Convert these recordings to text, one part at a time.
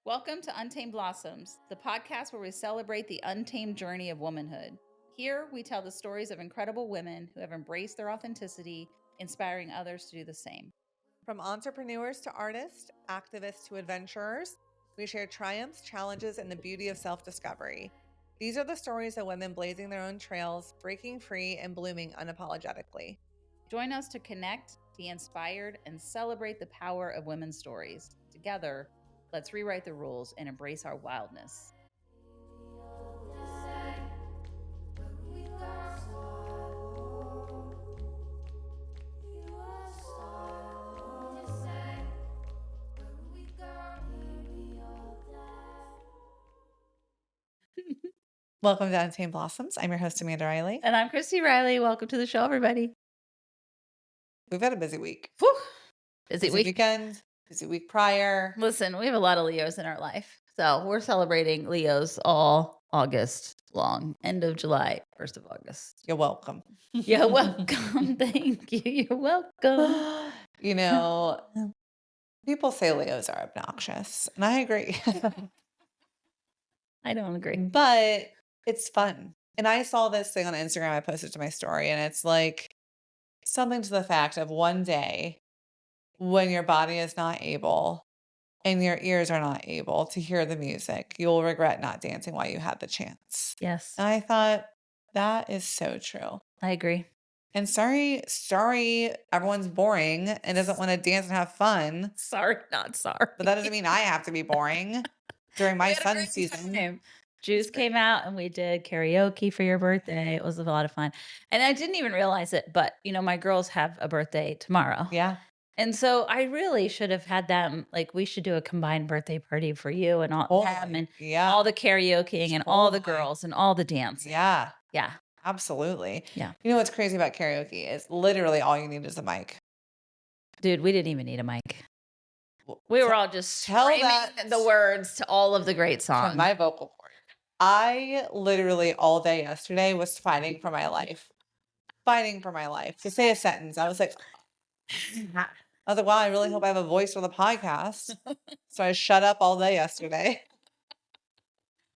Welcome to Untamed Blossoms, the podcast where we celebrate the untamed journey of womanhood. Here, we tell the stories of incredible women who have embraced their authenticity, inspiring others to do the same. From entrepreneurs to artists, activists to adventurers, we share triumphs, challenges, and the beauty of self-discovery. These are the stories of women blazing their own trails, breaking free, and blooming unapologetically. Join us to connect, be inspired, and celebrate the power of women's stories. Together, let's rewrite the rules and embrace our wildness. Welcome to Untamed Blossoms. I'm your host, Amanda Riley. And I'm Christy Riley. Welcome to the show, everybody. We've had a busy week. Whew. Busy weekend, busy week prior. Listen, we have a lot of Leos in our life. So we're celebrating Leos all August long. End of July, 1st of August. You're welcome. You're welcome. Thank you. You're welcome. You know, people say Leos are obnoxious, and I agree. I don't agree. But it's fun. And I saw this thing on Instagram. I posted to my story, and it's like something to the fact of one day when your body is not able and your ears are not able to hear the music, you'll regret not dancing while you had the chance. Yes. And I thought that is so true. I agree. And sorry, everyone's boring and doesn't want to dance and have fun. Sorry, not sorry. But that doesn't mean I have to be boring during my fun season. Juice came out and we did karaoke for your birthday. It was a lot of fun. And I didn't even realize it, but you know, my girls have a birthday tomorrow. Yeah. And so I really should have had them, like we should do a combined birthday party for you and all them and all the karaokeing and all the girls and all the dancing. Yeah. Yeah. Absolutely. Yeah. You know what's crazy about karaoke is literally all you need is a mic. Dude, we didn't even need a mic. We were all just screaming the words to all of the great songs. From my vocal cord. I literally all day yesterday was fighting for my life. Fighting for my life. To say a sentence. I was like, wow, I really hope I have a voice for the podcast. So I shut up all day yesterday.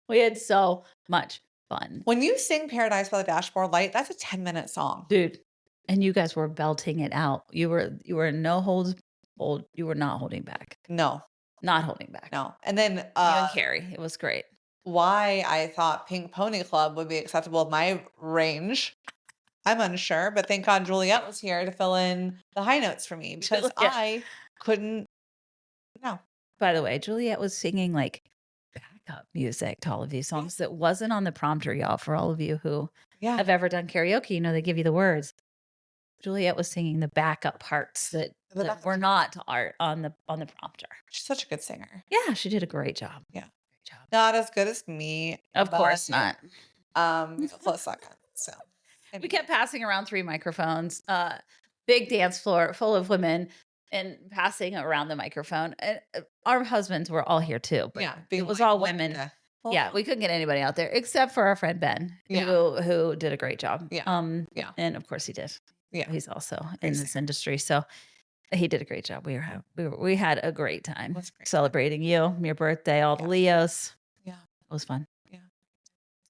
We had so much fun. When you sing Paradise by the Dashboard Light, that's a 10-minute song. Dude. And you guys were belting it out. You were no holds hold. You were not holding back. No. Not holding back. No. And then you and Carrie. It was great. Why I thought Pink Pony Club would be acceptable with my range, I'm unsure, but thank God Juliet was here to fill in the high notes for me because I couldn't. No. By the way, Juliet was singing like backup music to all of these songs that wasn't on the prompter, y'all. For all of you who have ever done karaoke, you know they give you the words. Juliet was singing the backup parts that were not on the prompter. She's such a good singer. Yeah, she did a great job. Yeah. Not as good as me. Of course not. Close second. So we kept passing around 3 microphones, big dance floor full of women and passing around the microphone. And our husbands were all here too. But it was all women. Yeah, we couldn't get anybody out there except for our friend Ben, who did a great job. And of course he did. Yeah. He's also in this industry. So he did a great job. We had a great time celebrating you, your birthday, all the Leos. Yeah. It was fun. Yeah.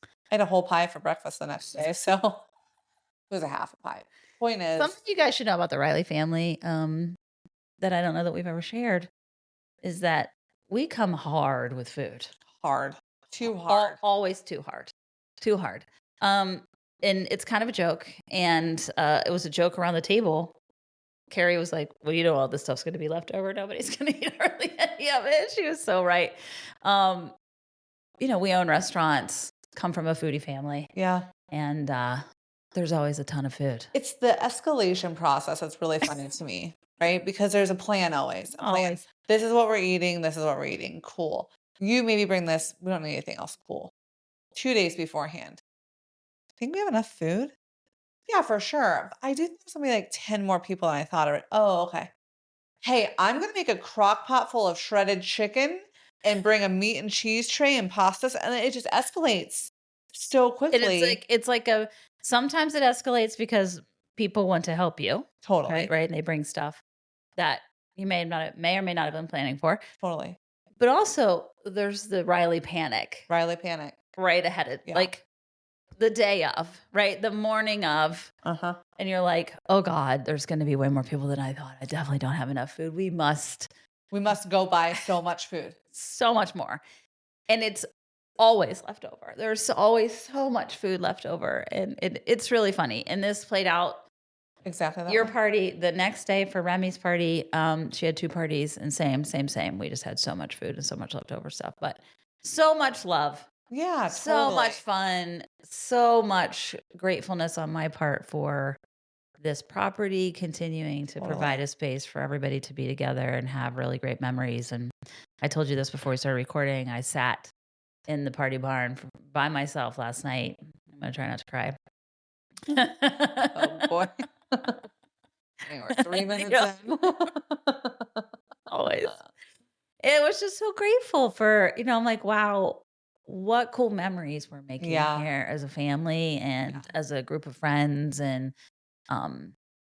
I had a whole pie for breakfast the next day. So it was a half a pie. Point is, something you guys should know about the Riley family that I don't know that we've ever shared is that we come hard with food. Hard. Too hard. Always too hard. Too hard. And it's kind of a joke. And it was a joke around the table. Carrie was like, well, you know, all this stuff's going to be left over. Nobody's going to eat hardly any of it. She was so right. You know, we own restaurants, come from a foodie family. Yeah. And there's always a ton of food. It's the escalation process that's really funny to me, right? Because there's a plan always. Plan. This is what we're eating. This is what we're eating. Cool. You maybe bring this. We don't need anything else. Cool. 2 days beforehand. Think we have enough food? Yeah, for sure. I do think there's something like 10 more people than I thought of it. Oh, okay. Hey, I'm going to make a crock pot full of shredded chicken and bring a meat and cheese tray and pastas. And it just escalates so quickly. And it's like sometimes it escalates because people want to help you. Totally. Right. And they bring stuff that you may or may not have been planning for. Totally. But also there's the Riley panic Riley panic. right ahead of like the day of, right? The morning of. And you're like, oh God, there's going to be way more people than I thought. I definitely don't have enough food. We must go buy so much food. So much more. And it's always left over. There's always so much food left over. And it's really funny. And this played out exactly that your way. Party the next day for Remy's party. She had 2 parties and same. We just had so much food and so much leftover stuff, but so much love. Yeah, so much fun, so much gratefulness on my part for this property continuing to provide a space for everybody to be together and have really great memories. And I told you this before we started recording. I sat in the party barn by myself last night. I'm going to try not to cry. Oh boy. We're 3 minutes in. Always. It was just so grateful for, I'm like, wow, what cool memories we're making here as a family and as a group of friends. And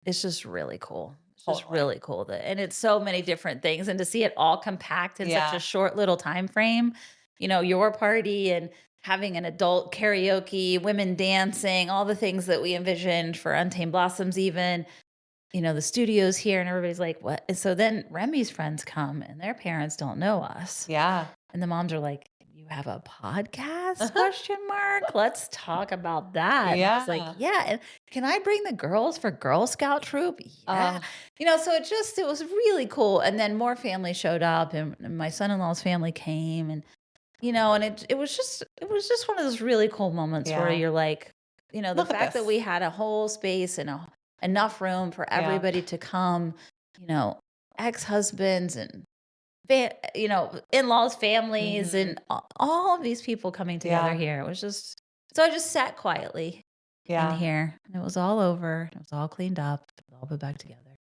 it's just really cool. It's just really cool. And it's so many different things. And to see it all compact in such a short little time frame, your party and having an adult karaoke, women dancing, all the things that we envisioned for Untamed Blossoms even, the studio's here and everybody's like, what? And so then Remy's friends come and their parents don't know us. Yeah. And the moms are like, you have a podcast? Question mark. Let's talk about that. Yeah. I was like, yeah. And can I bring the girls for Girl Scout troop? Yeah. So it was really cool. And then more families showed up and my son-in-law's family came and, and it was just one of those really cool moments where you're like, the fact that we had a whole space and enough room for everybody to come, ex-husbands and in-laws, families, and all of these people coming together here. It was just, so I just sat quietly in here. And it was all over. It was all cleaned up. It was all put back together.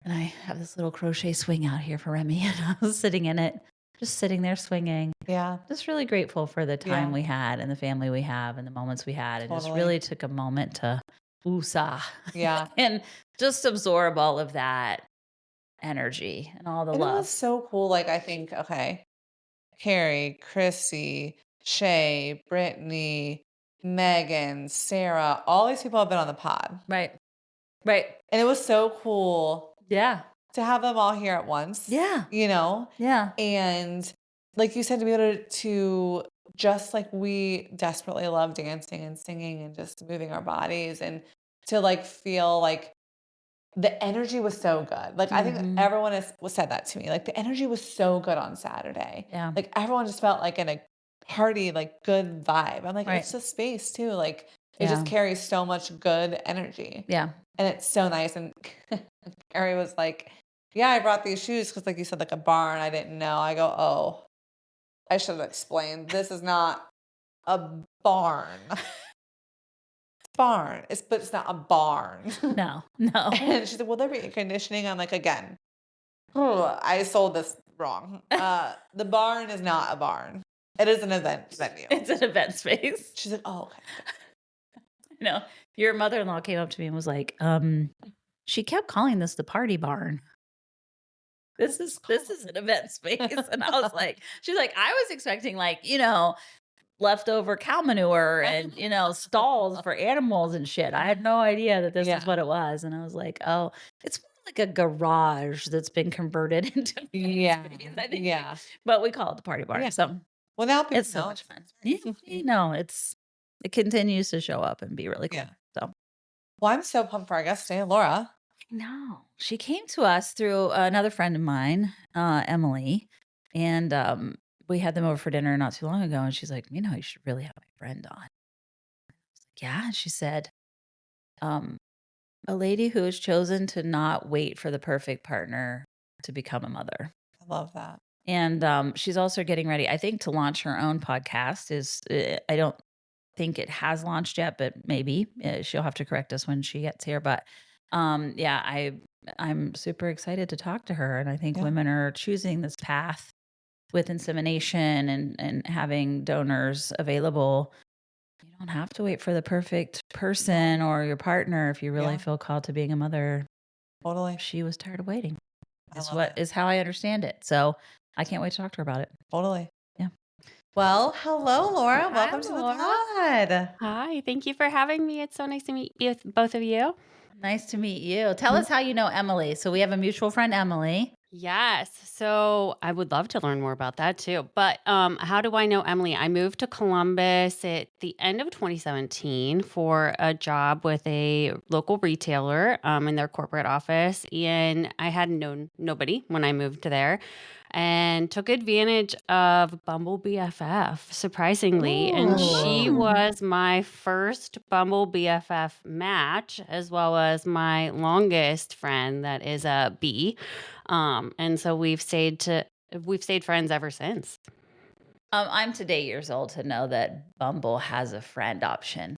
And I have this little crochet swing out here for Remy, and I was sitting in it, just sitting there swinging. Yeah. Just really grateful for the time we had and the family we have and the moments we had. And just really took a moment to woosah. Yeah. And just absorb all of that energy and all the love. It was so cool. Like, I think, Carrie, Chrissy, Shay, Brittany, Megan, Sarah, all these people have been on the pod. Right. And it was so cool. Yeah. To have them all here at once. Yeah. Yeah. And like you said, to be able to just like we desperately love dancing and singing and just moving our bodies and to like feel like the energy was so good. Like, I think everyone said that to me. Like, the energy was so good on Saturday. Yeah. Like, everyone just felt like in a party, like, good vibe. I'm like, it's the space, too. Like, it just carries so much good energy. Yeah. And it's so nice. And Carrie was like, yeah, I brought these shoes because, like you said, like a barn. I didn't know. I go, oh, I should have explained. This is not a barn. Barn. But it's not a barn. No. And she said, will there be air conditioning? I'm like, again, I sold this wrong. The barn is not a barn. It is an event venue. It's an event space. She's like, oh, okay. Your mother-in-law came up to me and was like, she kept calling this the party barn. This is an event space. And I was like, she's like, I was expecting like, leftover cow manure and, stalls for animals and shit. I had no idea that this is what it was. And I was like, oh, it's more like a garage that's been converted into space, I think. Yeah. But we call it the party barn. Yeah. So well, now it's so much fun. It continues to show up and be really cool. Yeah. So well, I'm so pumped for our guest today, Laura. No, she came to us through another friend of mine, Emily, and we had them over for dinner not too long ago, and she's like, you should really have my friend on. I was like, yeah. And she said, a lady who has chosen to not wait for the perfect partner to become a mother. I love that. And she's also getting ready, I think, to launch her own podcast. I don't think it has launched yet, but maybe she'll have to correct us when she gets here. But I'm super excited to talk to her. And I think women are choosing this path with insemination and having donors available. You don't have to wait for the perfect person or your partner if you really feel called to being a mother. Totally. She was tired of waiting. Is how I understand it. So I can't wait to talk to her about it. Totally. Yeah. Well, hello, Laura. Hi, Welcome to the Laura. pod. Hi, thank you for having me. It's so nice to meet you, both of you. Nice to meet you. Tell us how you know Emily. So we have a mutual friend, Emily. Yes, so I would love to learn more about that too. But how do I know Emily? I moved to Columbus at the end of 2017 for a job with a local retailer in their corporate office, and I had known nobody when I moved to there. And took advantage of Bumble BFF, surprisingly. And she Ooh. was my first Bumble BFF match, as well as my longest friend that is a B. And so we've stayed friends ever since. I'm today years old to know that Bumble has a friend option.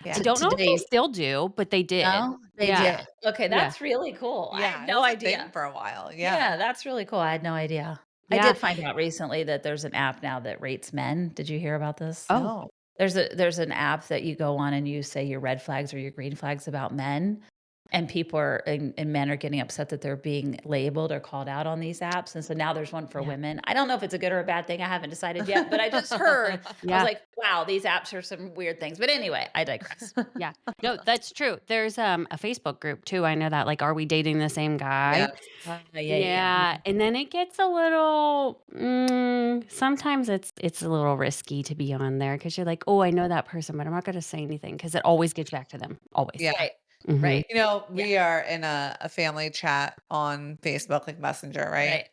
Yeah. I don't know if they Today's still do, but they did. No, they Yeah. did. Okay, Yeah. that's really cool. I Yeah, had it no was a thing idea. for a while. Yeah, Yeah. that's really cool. I had no idea. I Yeah. did find out recently that there's an app now that rates men. Did you hear about this? Oh, No. There's an app that you go on and you say your red flags or your green flags about men, and people are and men are getting upset that they're being labeled or called out on these apps. And so now there's one for yeah. women. I don't know if it's a good or a bad thing. I haven't decided yet, but I just heard. I was Yeah. like, wow, these apps are some weird things. But anyway, I digress. Yeah. No, that's true. There's a Facebook group too. I know that, like, are we dating the same guy? Yes. Yeah. And then it gets a little sometimes it's a little risky to be on there because you're like, oh, I know that person, but I'm not going to say anything because it always gets back to them. Always. Yeah. Right. Mhm. Right. You know, Yeah. we are in a family chat on Facebook, like Messenger, right? Right.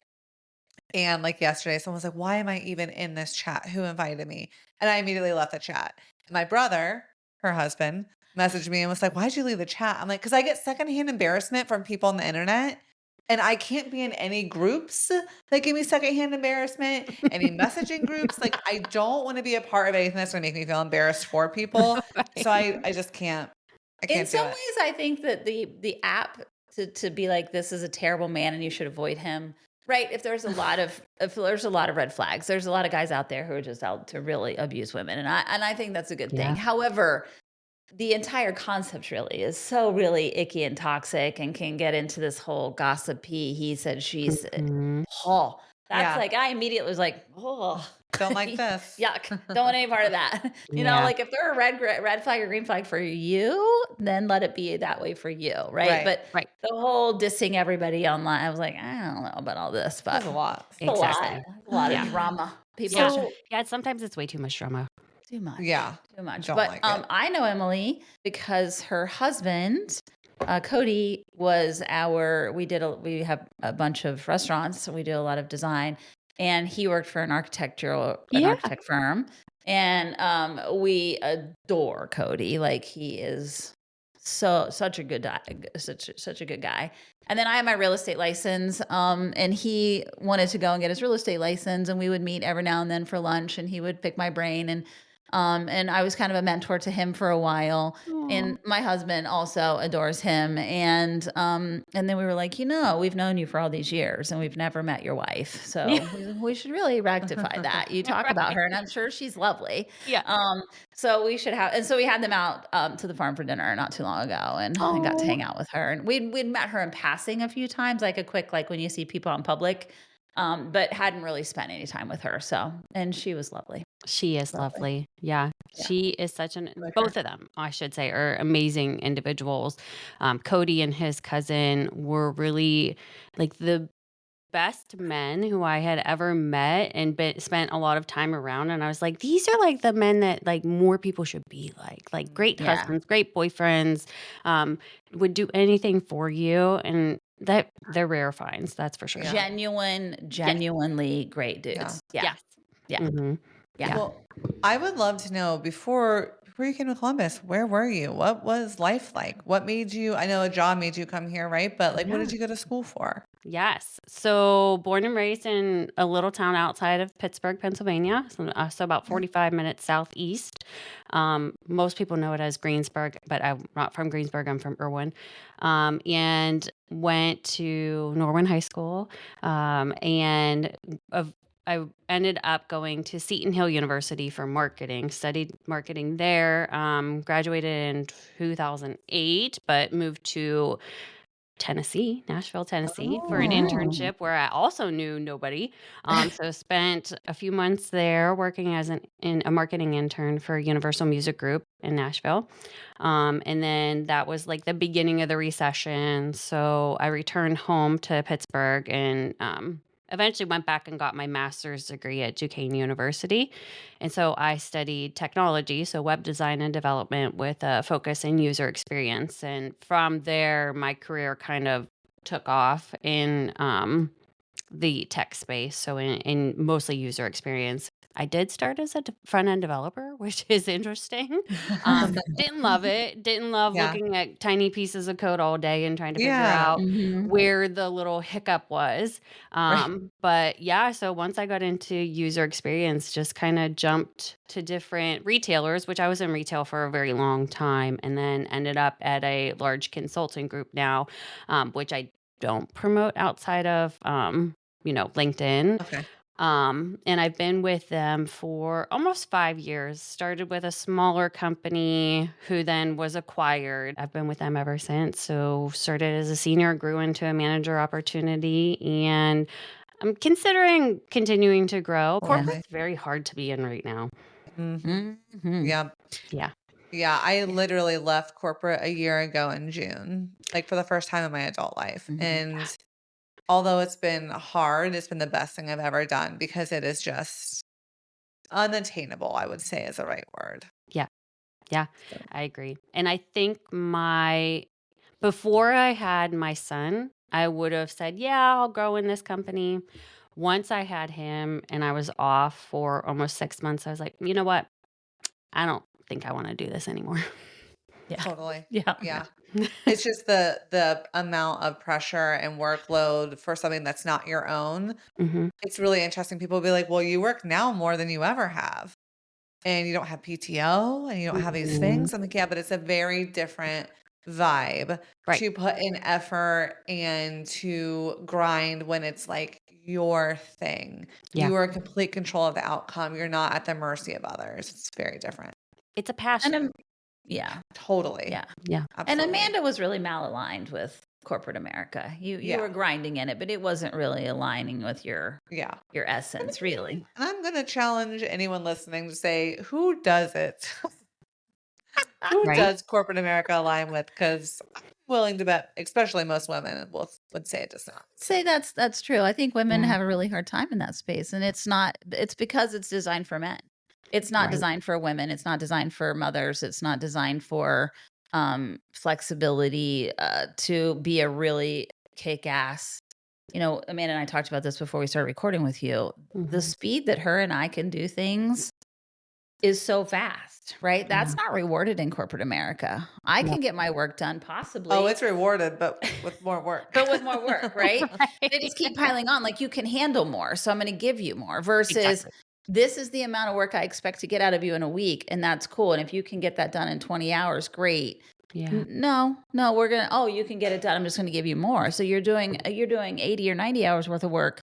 And like yesterday, someone was like, why am I even in this chat? Who invited me? And I immediately left the chat. My brother, her husband, messaged me and was like, why'd you leave the chat? I'm like, because I get secondhand embarrassment from people on the internet. And I can't be in any groups that give me secondhand embarrassment, any messaging groups. Like, I don't want to be a part of anything that's going to make me feel embarrassed for people. So I just can't. I In can't do some it. ways, I think that the app to be like, this is a terrible man and you should avoid him. Right. If there's a lot of red flags, there's a lot of guys out there who are just out to really abuse women. And I think that's a good thing. Yeah. However, the entire concept really is so really icky and toxic and can get into this whole gossipy, he said, she said. Mhm. Oh, that's Yeah. like, I immediately was like, oh, Don't like this. yuck. Don't want any part of that. You know, Yeah. like if they're a red flag or green flag for you, then let it be that way for you. Right. But Right. the whole dissing everybody online, I was like, I don't know about all this, but There's a lot. it's a lot. Exactly. A lot Yeah. of drama. People Yeah. are Yeah. Sometimes it's way too much drama. too much. Yeah. Too much. Don't But like it. I know Emily because her husband, Cody, was we have a bunch of restaurants, so we do a lot of design, and he worked for an architect firm, and we adore Cody. Like he is such a good such a good guy. And then I have my real estate license, and he wanted to go and get his real estate license, and we would meet every now and then for lunch, and he would pick my brain, and I was kind of a mentor to him for a while. And my husband also adores him, and then we were like, we've known you for all these years, and we've never met your wife, so we should really rectify that. You talk about her, and I'm sure she's lovely. Yeah. So we should have, and so we had them out to the farm for dinner not too long ago, and I got to hang out with her, and we'd met her in passing a few times, like a quick, like when you see people in public, but hadn't really spent any time with her. So, and she was lovely. She is lovely. Yeah. Yeah. She is such Like both her. of them, I should say, are amazing individuals. Cody and his cousin were really like the best men who I had ever met and spent a lot of time around. And I was like, these are like the men that like more people should be like great Yeah. husbands, great boyfriends, would do anything for you. And that they're rare finds, that's for sure. Yeah. Genuinely great dudes. Yeah. Yes. Yeah. Mhm. Yeah. Well, I would love to know before you came to Columbus, where were you? What was life like? What made you, I know a job made you come here, right? But like, what did you go to school for? Yes. So born and raised in a little town outside of Pittsburgh, Pennsylvania. So about 45 minutes southeast. Most people know it as Greensburg, but I'm not from Greensburg. I'm from Irwin. And went to Norwin High School. I ended up going to Seton Hill University for marketing, studied marketing there, graduated in 2008, but moved to Nashville, Tennessee, for an Oh. internship where I also knew nobody. So spent a few months there working as a marketing intern for Universal Music Group in Nashville. And then that was like the beginning of the recession. So I returned home to Pittsburgh and eventually went back and got my master's degree at Duquesne University. And so I studied technology, so web design and development with a focus in user experience. And from there, my career kind of took off in the tech space, so in mostly user experience. I did start as a front-end developer, which is interesting. Didn't love it. Didn't love Yeah. looking at tiny pieces of code all day and trying to figure Yeah. out Mhm. where the little hiccup was. Right. But yeah, so once I got into user experience, just kind of jumped to different retailers, which I was in retail for a very long time, and then ended up at a large consulting group now, which I don't promote outside of LinkedIn. Okay. And I've been with them for almost 5 years. Started with a smaller company who then was acquired. I've been with them ever since. So started as a senior, grew into a manager opportunity, and I'm considering continuing to grow. Yeah. Corporate's very hard to be in right now. Mhm. Mhm. Yeah. Yeah. Yeah. I literally left corporate a year ago in June, like for the first time in my adult life. Mhm. And although it's been hard, it's been the best thing I've ever done because it is just unattainable, I would say is the right word. Yeah. Yeah. So, I agree. And I think before I had my son, I would have said, yeah, I'll grow in this company. Once I had him and I was off for almost 6 months, I was like, you know what? I don't think I want to do this anymore. Yeah. totally. Yeah. Yeah. It's just the amount of pressure and workload for something that's not your own. hmm It's really interesting. People will be like, well, you work now more than you ever have. And you don't have PTO and you don't have these hmm things. I'm like, yeah, but it's a very different vibe Right. to put in effort and to grind when it's like your thing. Yeah. You are in complete control of the outcome. You're not at the mercy of others. It's very different. It's a passion. And yeah. Totally. Yeah. Yeah. And Absolutely. Amanda was really malaligned with corporate America. You Yeah. were grinding in it, but it wasn't really aligning with your Yeah. essence, really. And I'm going to challenge anyone listening to say, who does it? Who Right. does corporate America align with? Because I'm willing to bet, especially most women would say it does not. Say that's true. I think women Yeah. have a really hard time in that space, and it's because it's designed for men. It's not Right. designed for women. It's not designed for mothers. It's not designed for flexibility to be a really kick-ass. Amanda and I talked about this before we started recording with you. The Mhm. speed that her and I can do things is so fast, right? That's not rewarded in corporate America. I Yeah. can get my work done possibly. Oh, it's rewarded, but with more work. But with more work, right? They Right. just keep piling on. Like, you can handle more, so I'm going to give you more. Versus, Exactly. this is the amount of work I expect to get out of you in a week, and that's cool. And if you can get that done in 20 hours, great. Yeah. No, we're gonna. Oh, you can get it done. I'm just going to give you more. So you're doing 80 or 90 hours worth of work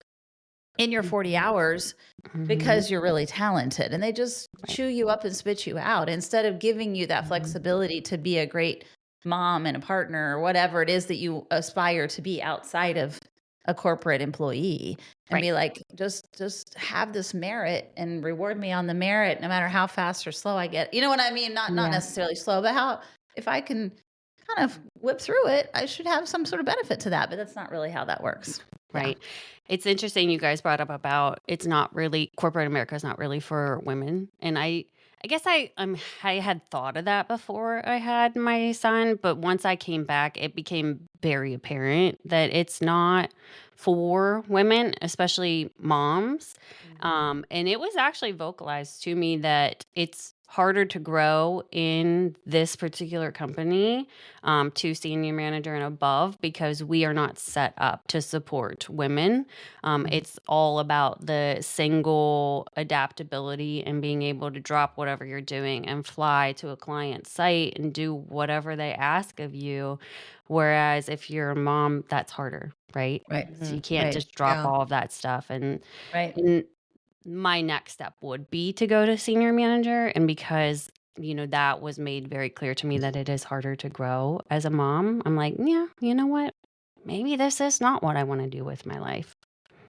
in your 40 hours Mhm. because you're really talented, and they just Right. chew you up and spit you out instead of giving you that Mhm. flexibility to be a great mom and a partner or whatever it is that you aspire to be outside of a corporate employee, and Right. be like, just have this merit and reward me on the merit, no matter how fast or slow I get. You know what I mean? Not Yeah. necessarily slow, but if I can kind of whip through it, I should have some sort of benefit to that. But that's not really how that works. Yeah. Right. It's interesting you guys brought up about it's not really corporate America is not really for women. And I guess I had thought of that before I had my son, but once I came back, it became very apparent that it's not for women, especially moms. And it was actually vocalized to me that it's harder to grow in this particular company to senior manager and above because we are not set up to support women. It's all about the single adaptability and being able to drop whatever you're doing and fly to a client site and do whatever they ask of you. Whereas if you're a mom, that's harder, right? Right. So you can't Right. just drop Yeah. all of that stuff. And Right. my next step would be to go to senior manager. And because, that was made very clear to me that it is harder to grow as a mom, I'm like, yeah, you know what? maybe this is not what I want to do with my life.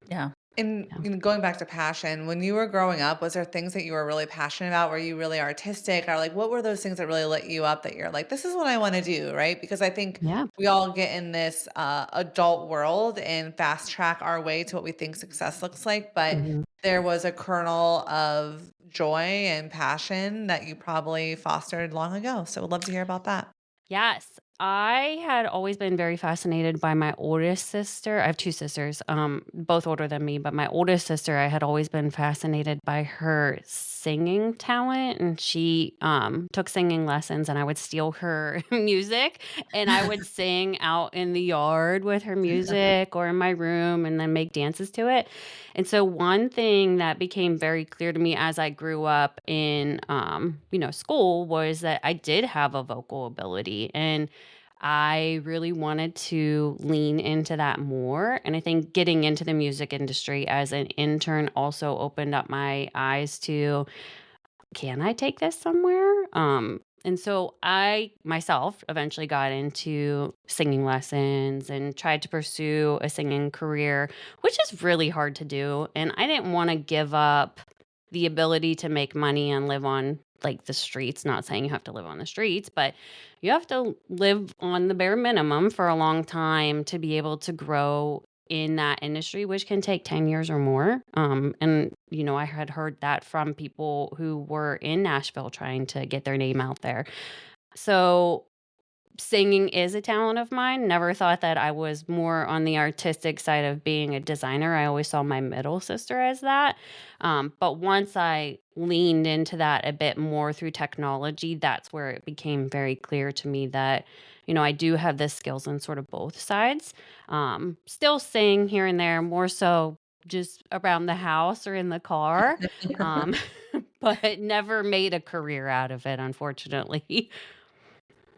Yeah. And going back to passion, when you were growing up, was there things that you were really passionate about? Were you really artistic? Or like, what were those things that really lit you up that you're like, this is what I want to do, right? Because I think Yeah. we all get in this adult world and fast track our way to what we think success looks like. But Mhm. there was a kernel of joy and passion that you probably fostered long ago. So would love to hear about that. Yes. I had always been very fascinated by my oldest sister. I have two sisters, both older than me, but my oldest sister, I had always been fascinated by her singing talent. And she took singing lessons, and I would steal her music and I would sing out in the yard with her music or in my room and then make dances to it. And so one thing that became very clear to me as I grew up in school was that I did have a vocal ability, and I really wanted to lean into that more. And I think getting into the music industry as an intern also opened up my eyes to, can I take this somewhere? And so I myself eventually got into singing lessons and tried to pursue a singing career, which is really hard to do. And I didn't want to give up the ability to make money and live on like the streets. Not saying you have to live on the streets, but you have to live on the bare minimum for a long time to be able to grow in that industry, which can take 10 years or more. I had heard that from people who were in Nashville trying to get their name out there. So singing is a talent of mine. Never thought that I was more on the artistic side of being a designer. I always saw my middle sister as that. But once I leaned into that a bit more through technology, that's where it became very clear to me that, I do have the skills on sort of both sides. Still sing here and there, more so just around the house or in the car. Um, but never made a career out of it, unfortunately.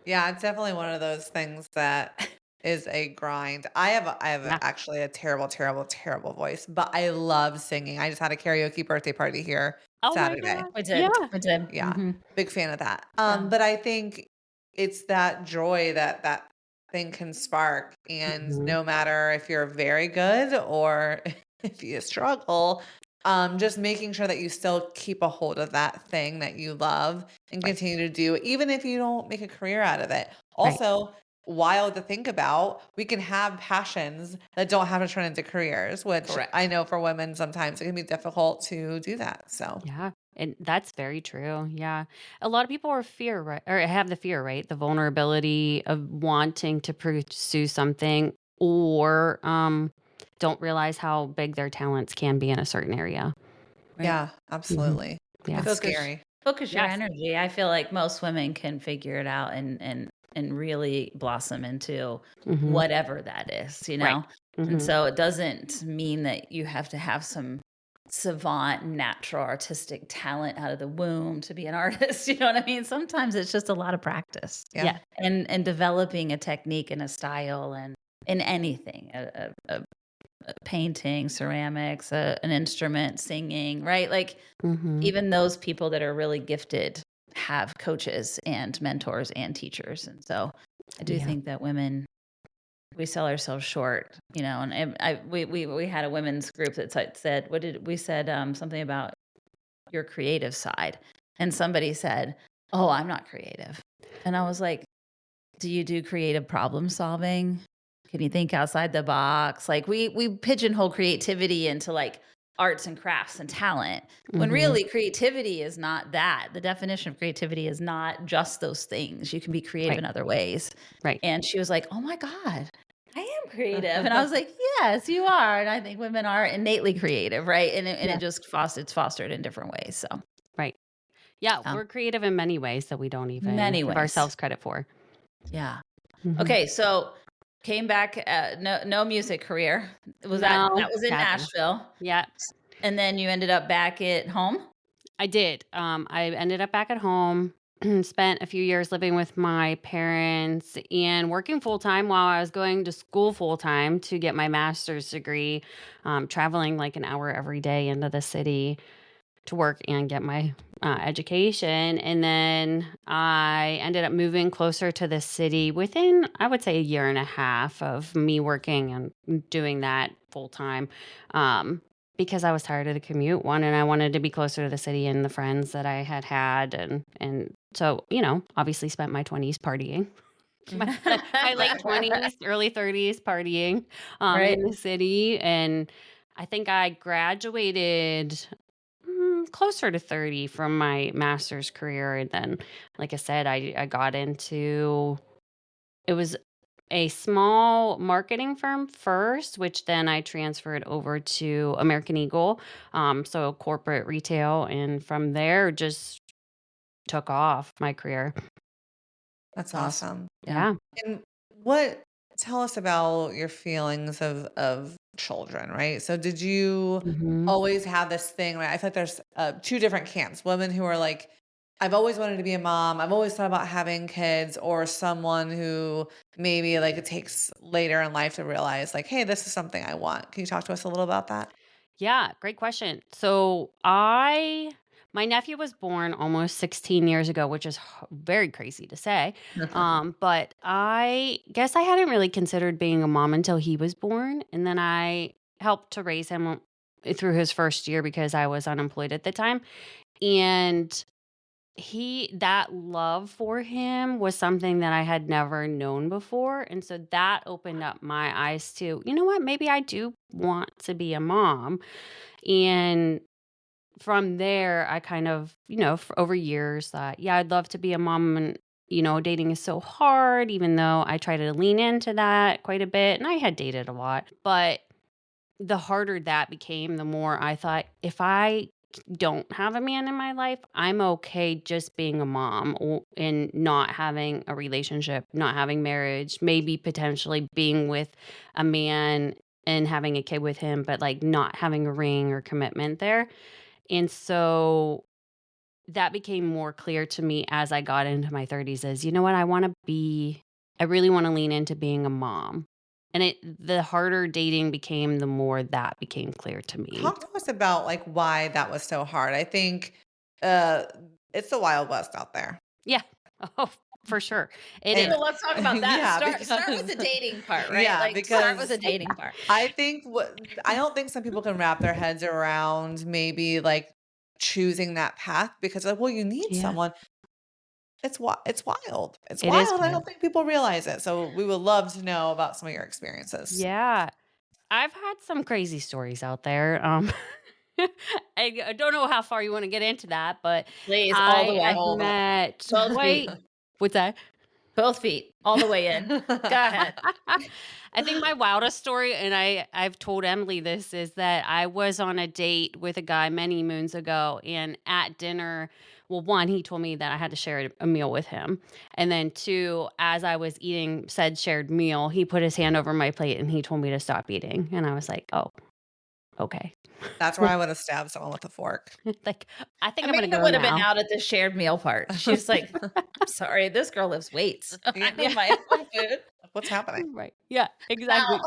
Yeah, it's definitely one of those things that is a grind. Yeah. Actually a terrible, terrible, terrible voice, but I love singing. I just had a karaoke birthday party here Oh my Saturday. god. We did. Yeah. We did. Yeah, big fan of that. Yeah. But I think it's that joy that that thing can spark, and Mhm. no matter if you're very good or if you struggle, just making sure that you still keep a hold of that thing that you love and Right. continue to do, even if you don't make a career out of it. Right. Also, wild to think about, we can have passions that don't have to turn into careers, which I Correct. know for women sometimes it can be difficult to do that. So, Yeah. And that's very true. Yeah. A lot of people are fear, right? Or have the fear, right? The vulnerability of wanting to pursue something or don't realize how big their talents can be in a certain area. Right. yeah, Mhm. absolutely. Yeah. It's Focus scary. focus your Yes. energy. I feel like most women can figure it out and really blossom into Mhm. whatever that is, you Right. know? And Mhm. so it doesn't mean that you have to have some savant, natural, artistic talent out of the womb to be an artist. You know what I mean? Sometimes it's just a lot of practice Yeah. Yeah. and developing a technique and a style and in anything, painting, ceramics, an instrument, singing, right? Like Mhm. even those people that are really gifted have coaches and mentors and teachers. And so I do Yeah. think that women, we sell ourselves short, and we had a women's group that said, what did we said, something about your creative side. And somebody said, oh, I'm not creative. And I was like, do you do creative problem solving? Can you think outside the box? Like we pigeonhole creativity into like arts and crafts and talent, when Mhm. really creativity is not that. The definition of creativity is not just those things. You can be creative Right. in other ways. Right. And she was like, "Oh my god, I am creative." And I was like, "Yes, you are." And I think women are innately creative, right? And it Yeah. just it's fostered in different ways. So, Right. Yeah, um, we're creative in many ways that we don't even many give ways. ourselves credit for. Yeah. Mhm. Okay, so came back, no music career. Was that No, was in sadly. Nashville, Yeah, and then you ended up back at home? I did. I ended up back at home, spent a few years living with my parents and working full time while I was going to school full time to get my master's degree, traveling like an hour every day into the city. to work and get my education. And then I ended up moving closer to the city within, I would say, a year and a half of me working and doing that full time. Because I was tired of the commute, and I wanted to be closer to the city and the friends that I had. And so, obviously spent my 20s partying. My late 20s, early 30s partying in the city. And I think I graduated closer to 30 from my master's career. And then, like I said, I got into, it was a small marketing firm first, which then I transferred over to American Eagle, so corporate retail. And from there, just took off my career. That's awesome. Yeah. And tell us about your feelings of children, right? So did you always have this thing, right? I feel like there's two different camps, women who are like, I've always wanted to be a mom. I've always thought about having kids, or someone who maybe like it takes later in life to realize like, hey, this is something I want. Can you talk to us a little about that? Yeah, great question. So my nephew was born almost 16 years ago, which is very crazy to say. But I guess I hadn't really considered being a mom until he was born. And then I helped to raise him through his first year because I was unemployed at the time. And that love for him was something that I had never known before. And so that opened up my eyes to, you know what, maybe I do want to be a mom. And from there, I kind of, for over years thought, yeah, I'd love to be a mom. And, dating is so hard, even though I try to lean into that quite a bit. And I had dated a lot. But the harder that became, the more I thought, if I don't have a man in my life, I'm okay just being a mom and not having a relationship, not having marriage, maybe potentially being with a man and having a kid with him, but like not having a ring or commitment there. And so that became more clear to me as I got into my 30s is, you know what, I really want to lean into being a mom. And the harder dating became, the more that became clear to me. Talk to us about like why that was so hard. I think it's the Wild West out there. Yeah. Oh, for sure. Well, let's talk about that. Start with the dating part, right? Yeah, start with the dating part. I don't think some people can wrap their heads around maybe like choosing that path because like, well, you need someone. It's wild. It's wild. I don't think people realize it. So we would love to know about some of your experiences. Yeah. I've had some crazy stories out there. I don't know how far you want to get into that, but please, all the way. I've met what's that? Both feet, all the way in. Go ahead. I think my wildest story, and I've told Emily this, is that I was on a date with a guy many moons ago, and at dinner, well, one, he told me that I had to share a meal with him. And then two, as I was eating said shared meal, he put his hand over my plate and he told me to stop eating. And I was like, oh, okay. That's where I would have stabbed someone with a fork. Like, I think I'm going to go would have been out at the shared meal part. She's like, I'm sorry, this girl lifts weights. I need my own food. What's happening? Right. Yeah, exactly.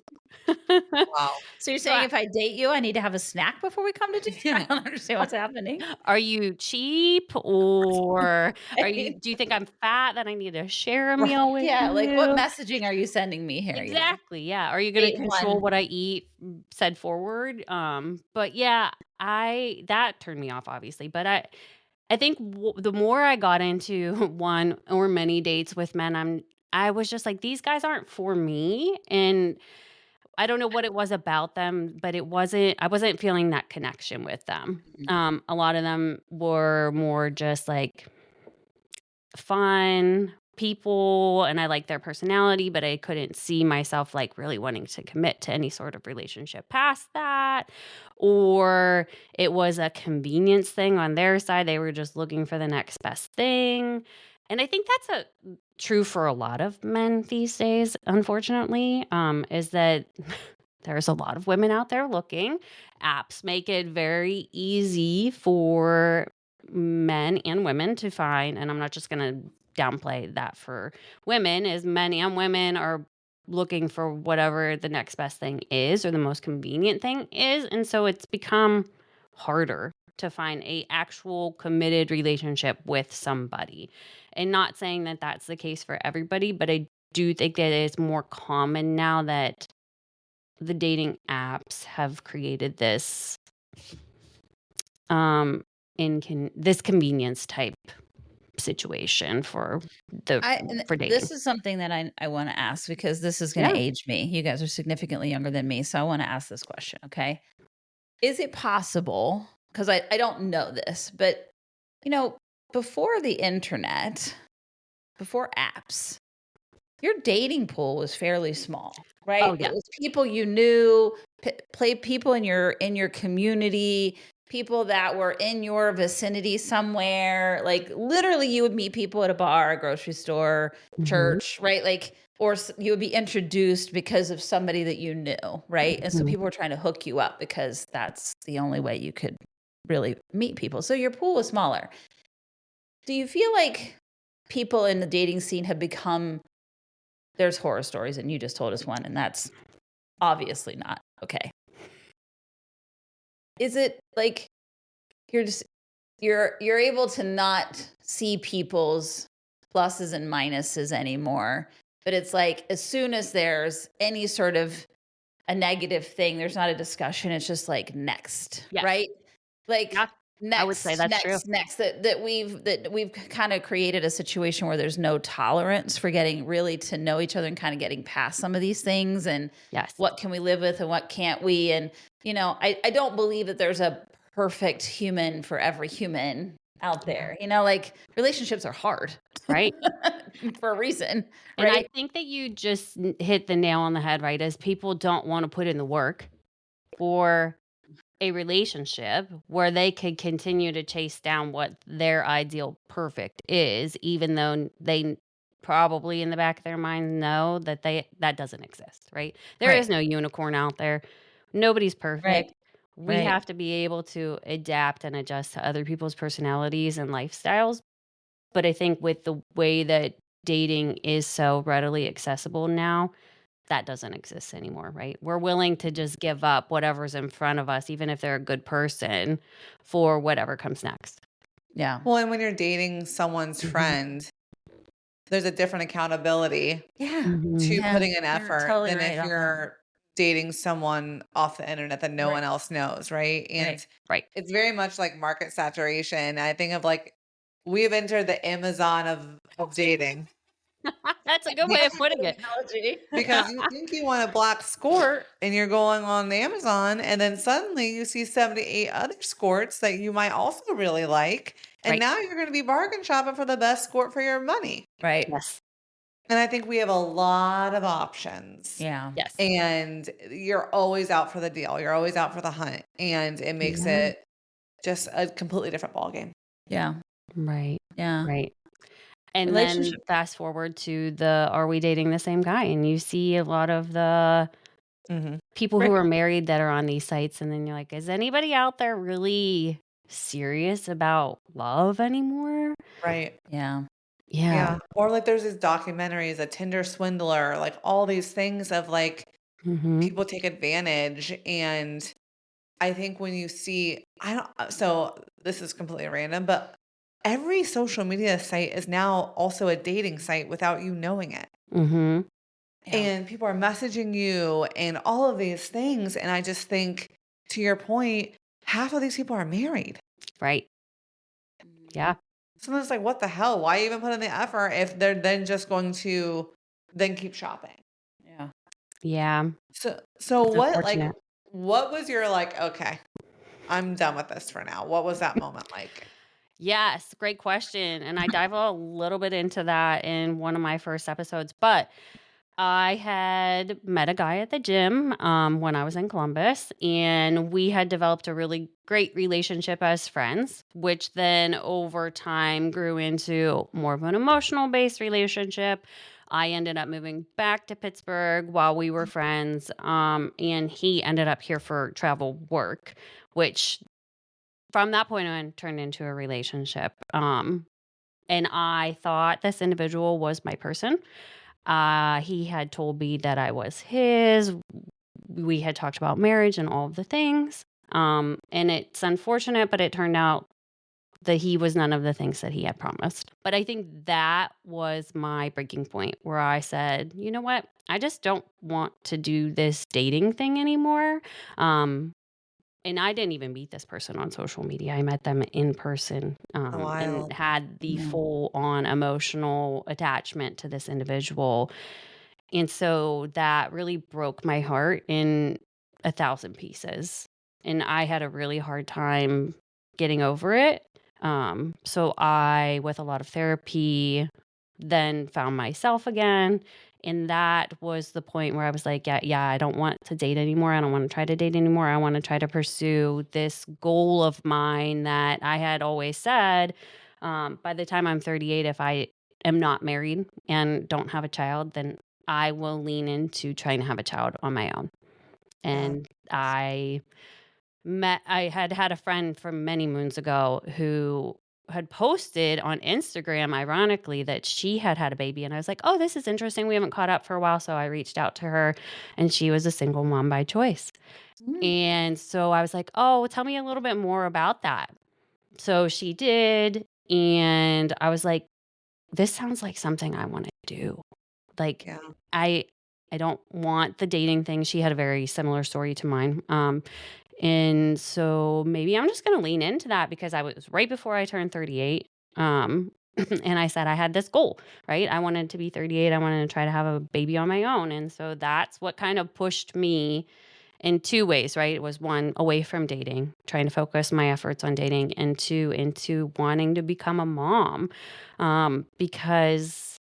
Wow. So you're saying if I date you, I need to have a snack before we come to dinner? I don't understand what's happening. Are you cheap, or do you think I'm fat that I need to share a meal with you? Yeah, like what messaging are you sending me here? Exactly. Yeah. Are you going to control what I eat said forward? But yeah, that turned me off, obviously. But I think the more I got into one or many dates with men, I was just like, these guys aren't for me. And I don't know what it was about them, but I wasn't feeling that connection with them. A lot of them were more just like fun people, and I liked their personality, but I couldn't see myself like really wanting to commit to any sort of relationship past that. Or it was a convenience thing on their side. They were just looking for the next best thing. And I think that's true for a lot of men these days, unfortunately, is that there's a lot of women out there looking. Apps make it very easy for men and women to find, and I'm not just going to downplay that for women, as men and women are looking for whatever the next best thing is or the most convenient thing is. And so it's become harder to find a actual committed relationship with somebody. And not saying that that's the case for everybody, but I do think that it's more common now that the dating apps have created this this convenience type situation for dating. This is something that I want to ask because this is going to age me. You guys are significantly younger than me, so I want to ask this question, okay? Is it possible, because I don't know this, but before the internet, before apps, your dating pool was fairly small, right? Oh, yeah. It was people you knew, people in your community, people that were in your vicinity somewhere. Like literally you would meet people at a bar, a grocery store, church, right? Like, or you would be introduced because of somebody that you knew, right? And so people were trying to hook you up because that's the only way you could really meet people. So your pool was smaller. Do you feel like people in the dating scene have become, there's horror stories and you just told us one, and that's obviously not okay. Is it like you're able to not see people's pluses and minuses anymore, but it's like as soon as there's any sort of a negative thing, there's not a discussion, it's just like next, right? Like next, I would say that's true. Next, that we've kind of created a situation where there's no tolerance for getting really to know each other and kind of getting past some of these things and what can we live with and what can't we? And I don't believe that there's a perfect human for every human out there. Like relationships are hard, right? For a reason, right? And I think that you just hit the nail on the head, right? As people don't want to put in the work for a relationship where they could continue to chase down what their ideal perfect is, even though they probably in the back of their mind know that that doesn't exist, right? There is no unicorn out there. Nobody's perfect. We have to be able to adapt and adjust to other people's personalities and lifestyles. But I think with the way that dating is so readily accessible now, that doesn't exist anymore, right? We're willing to just give up whatever's in front of us, even if they're a good person, for whatever comes next. Yeah. Well, and when you're dating someone's friend, there's a different accountability to putting an effort than if you're dating someone off the internet that no one else knows, right? And it's very much like market saturation. I think of like we've entered the Amazon of dating. That's a good way of putting it. Because you think you want a black skirt and you're going on Amazon and then suddenly you see 78 other skirts that you might also really like. And now you're going to be bargain shopping for the best skirt for your money. Right. Yes. And I think we have a lot of options. Yeah. Yes. And you're always out for the deal. You're always out for the hunt. And it makes it just a completely different ballgame. Yeah. Right. Yeah. Right. And then fast forward to are we dating the same guy? And you see a lot of the people who are married that are on these sites. And then you're like, is anybody out there really serious about love anymore? Right. Yeah. Yeah. Or like there's these documentaries, a Tinder swindler, like all these things of like people take advantage. And I think when you see, so this is completely random, but every social media site is now also a dating site without you knowing it. And people are messaging you and all of these things. And I just think, to your point, half of these people are married. Right. Yeah. So it's like, what the hell? Why even put in the effort if they're then just going to then keep shopping? Yeah. Yeah. So what was your like, okay, I'm done with this for now. What was that moment like? Yes, great question. And I dive a little bit into that in one of my first episodes. But I had met a guy at the gym when I was in Columbus, and we had developed a really great relationship as friends, which then over time grew into more of an emotional-based relationship. I ended up moving back to Pittsburgh while we were friends, and he ended up here for travel work, which from that point on turned into a relationship. And I thought this individual was my person. He had told me that I was his. We had talked about marriage and all of the things. And it's unfortunate, but it turned out that he was none of the things that he had promised. But I think that was my breaking point where I said, you know what? I just don't want to do this dating thing anymore. And I didn't even meet this person on social media. I met them in person, and had the full on emotional attachment to this individual. And so that really broke my heart in 1,000 pieces. And I had a really hard time getting over it. So I, with a lot of therapy, then found myself again. And that was the point where I was like, yeah, I don't want to date anymore. I don't want to try to date anymore. I want to try to pursue this goal of mine that I had always said, by the time I'm 38, if I am not married and don't have a child, then I will lean into trying to have a child on my own. And I had a friend from many moons ago who had posted on Instagram, ironically, that she had a baby. And I was like, oh, this is interesting. We haven't caught up for a while. So I reached out to her, and she was a single mom by choice. And so I was like, oh, tell me a little bit more about that. So she did. And I was like, this sounds like something I want to do. Like, I don't want the dating thing. She had a very similar story to mine. And so maybe I'm just going to lean into that because I was right before I turned 38. And I said I had this goal, right? I wanted to be 38. I wanted to try to have a baby on my own. And so that's what kind of pushed me in two ways, right? It was one, away from dating, trying to focus my efforts on dating, and two, into wanting to become a mom, because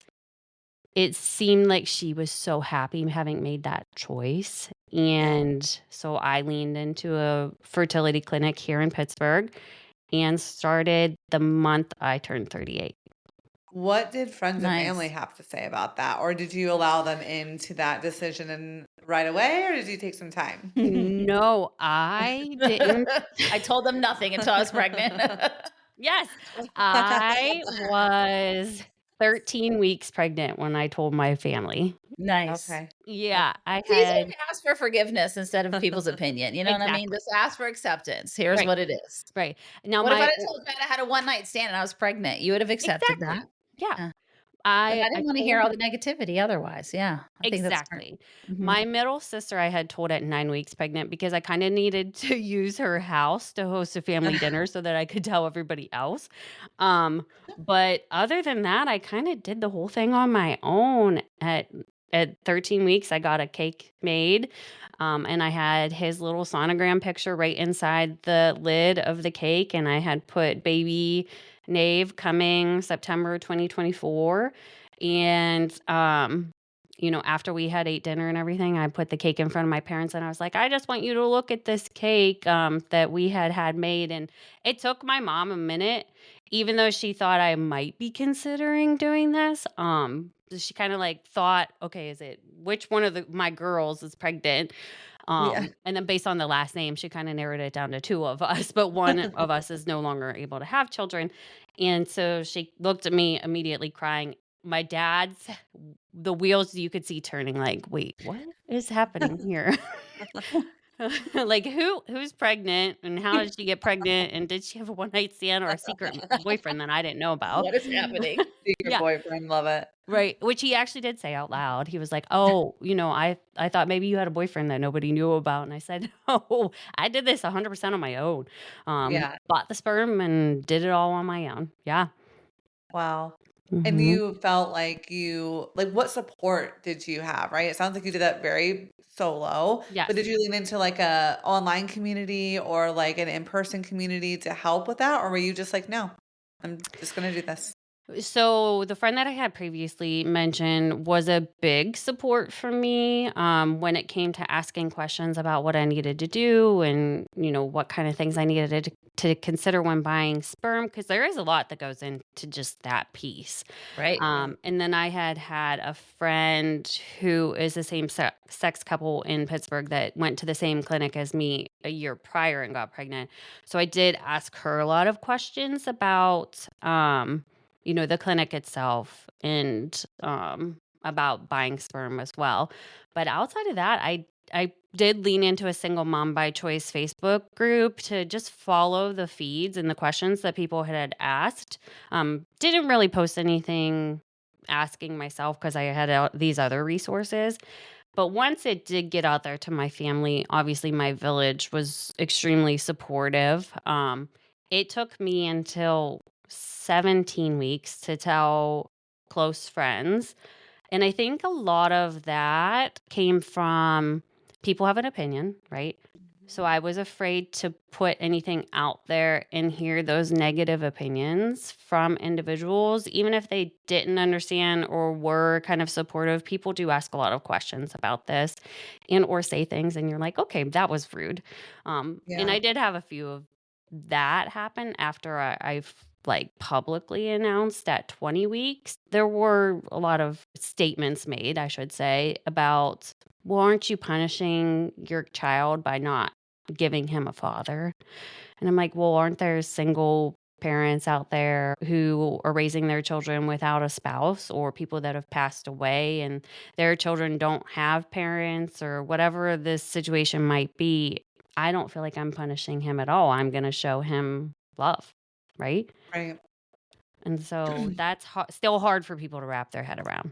it seemed like she was so happy having made that choice. And so I leaned into a fertility clinic here in Pittsburgh and started the month I turned 38. What did friends and family have to say about that? Or did you allow them into that decision right away, or did you take some time? No, I didn't. I told them nothing until I was pregnant. Yes, I was 13 weeks pregnant when I told my family. Nice. Okay. Yeah, I It's easier had to ask for forgiveness instead of people's opinion. You know what I mean? Exactly. Just ask for acceptance. Here's Right. what it is. Right. Now What if my I'd have told Ben I had a one night stand and I was pregnant? You would have accepted Exactly. that. Yeah. Yeah. But I I didn't want to hear told all the negativity otherwise. Yeah. I think that's smart. Exactly. Mhm. My middle sister I had told at 9 weeks pregnant because I kind of needed to use her house to host a family dinner so that I could tell everybody else. But other than that, I kind of did the whole thing on my own. At 13 weeks, I got a cake made, and I had his little sonogram picture right inside the lid of the cake, and I had put baby Nave coming September 2024. And after we had ate dinner and everything, I put the cake in front of my parents and I was like, I just want you to look at this cake that we had made. And it took my mom a minute, even though she thought I might be considering doing this. She kind of like thought, okay, is it which one of my girls is pregnant? And then based on the last name, she kind of narrowed it down to two of us, but one of us is no longer able to have children. And so she looked at me immediately crying. My dad's, the wheels you could see turning, like, wait, what is happening here? Like, who's pregnant, and how did she get pregnant, and did she have a one night stand or a secret boyfriend that I didn't know about? What is happening? Secret boyfriend, love it. Right, which he actually did say out loud. He was like, oh, I thought maybe you had a boyfriend that nobody knew about. And I said, no, I did this 100% on my own. Bought the sperm and did it all on my own. Yeah. Wow. And you felt like what support did you have, right? It sounds like you did that very solo. Yes. But did you lean into like a online community or like an in-person community to help with that? Or were you just like, no, I'm just gonna do this? So the friend that I had previously mentioned was a big support for me when it came to asking questions about what I needed to do and, what kind of things I needed to consider when buying sperm, because there is a lot that goes into just that piece. Right. And then I had a friend who is the same sex couple in Pittsburgh that went to the same clinic as me a year prior and got pregnant. So I did ask her a lot of questions about the clinic itself and about buying sperm as well. But outside of that, I I did lean into a single mom by choice Facebook group to just follow the feeds and the questions that people had asked. Didn't really post anything asking myself because I had these other resources. But once it did get out there to my family, obviously my village was extremely supportive. It took me until 17 weeks to tell close friends. And I think a lot of that came from people have an opinion, right? So I was afraid to put anything out there and hear those negative opinions from individuals, even if they didn't understand or were kind of supportive. People do ask a lot of questions about this and or say things, and you're like, okay, that was rude. And I did have a few of that happen after I've like publicly announced at 20 weeks. There were a lot of statements made, I should say, about, well, aren't you punishing your child by not giving him a father? And I'm like, well, aren't there single parents out there who are raising their children without a spouse, or people that have passed away and their children don't have parents, or whatever this situation might be? I don't feel like I'm punishing him at all. I'm going to show him love, right? Right. And so that's still hard for people to wrap their head around.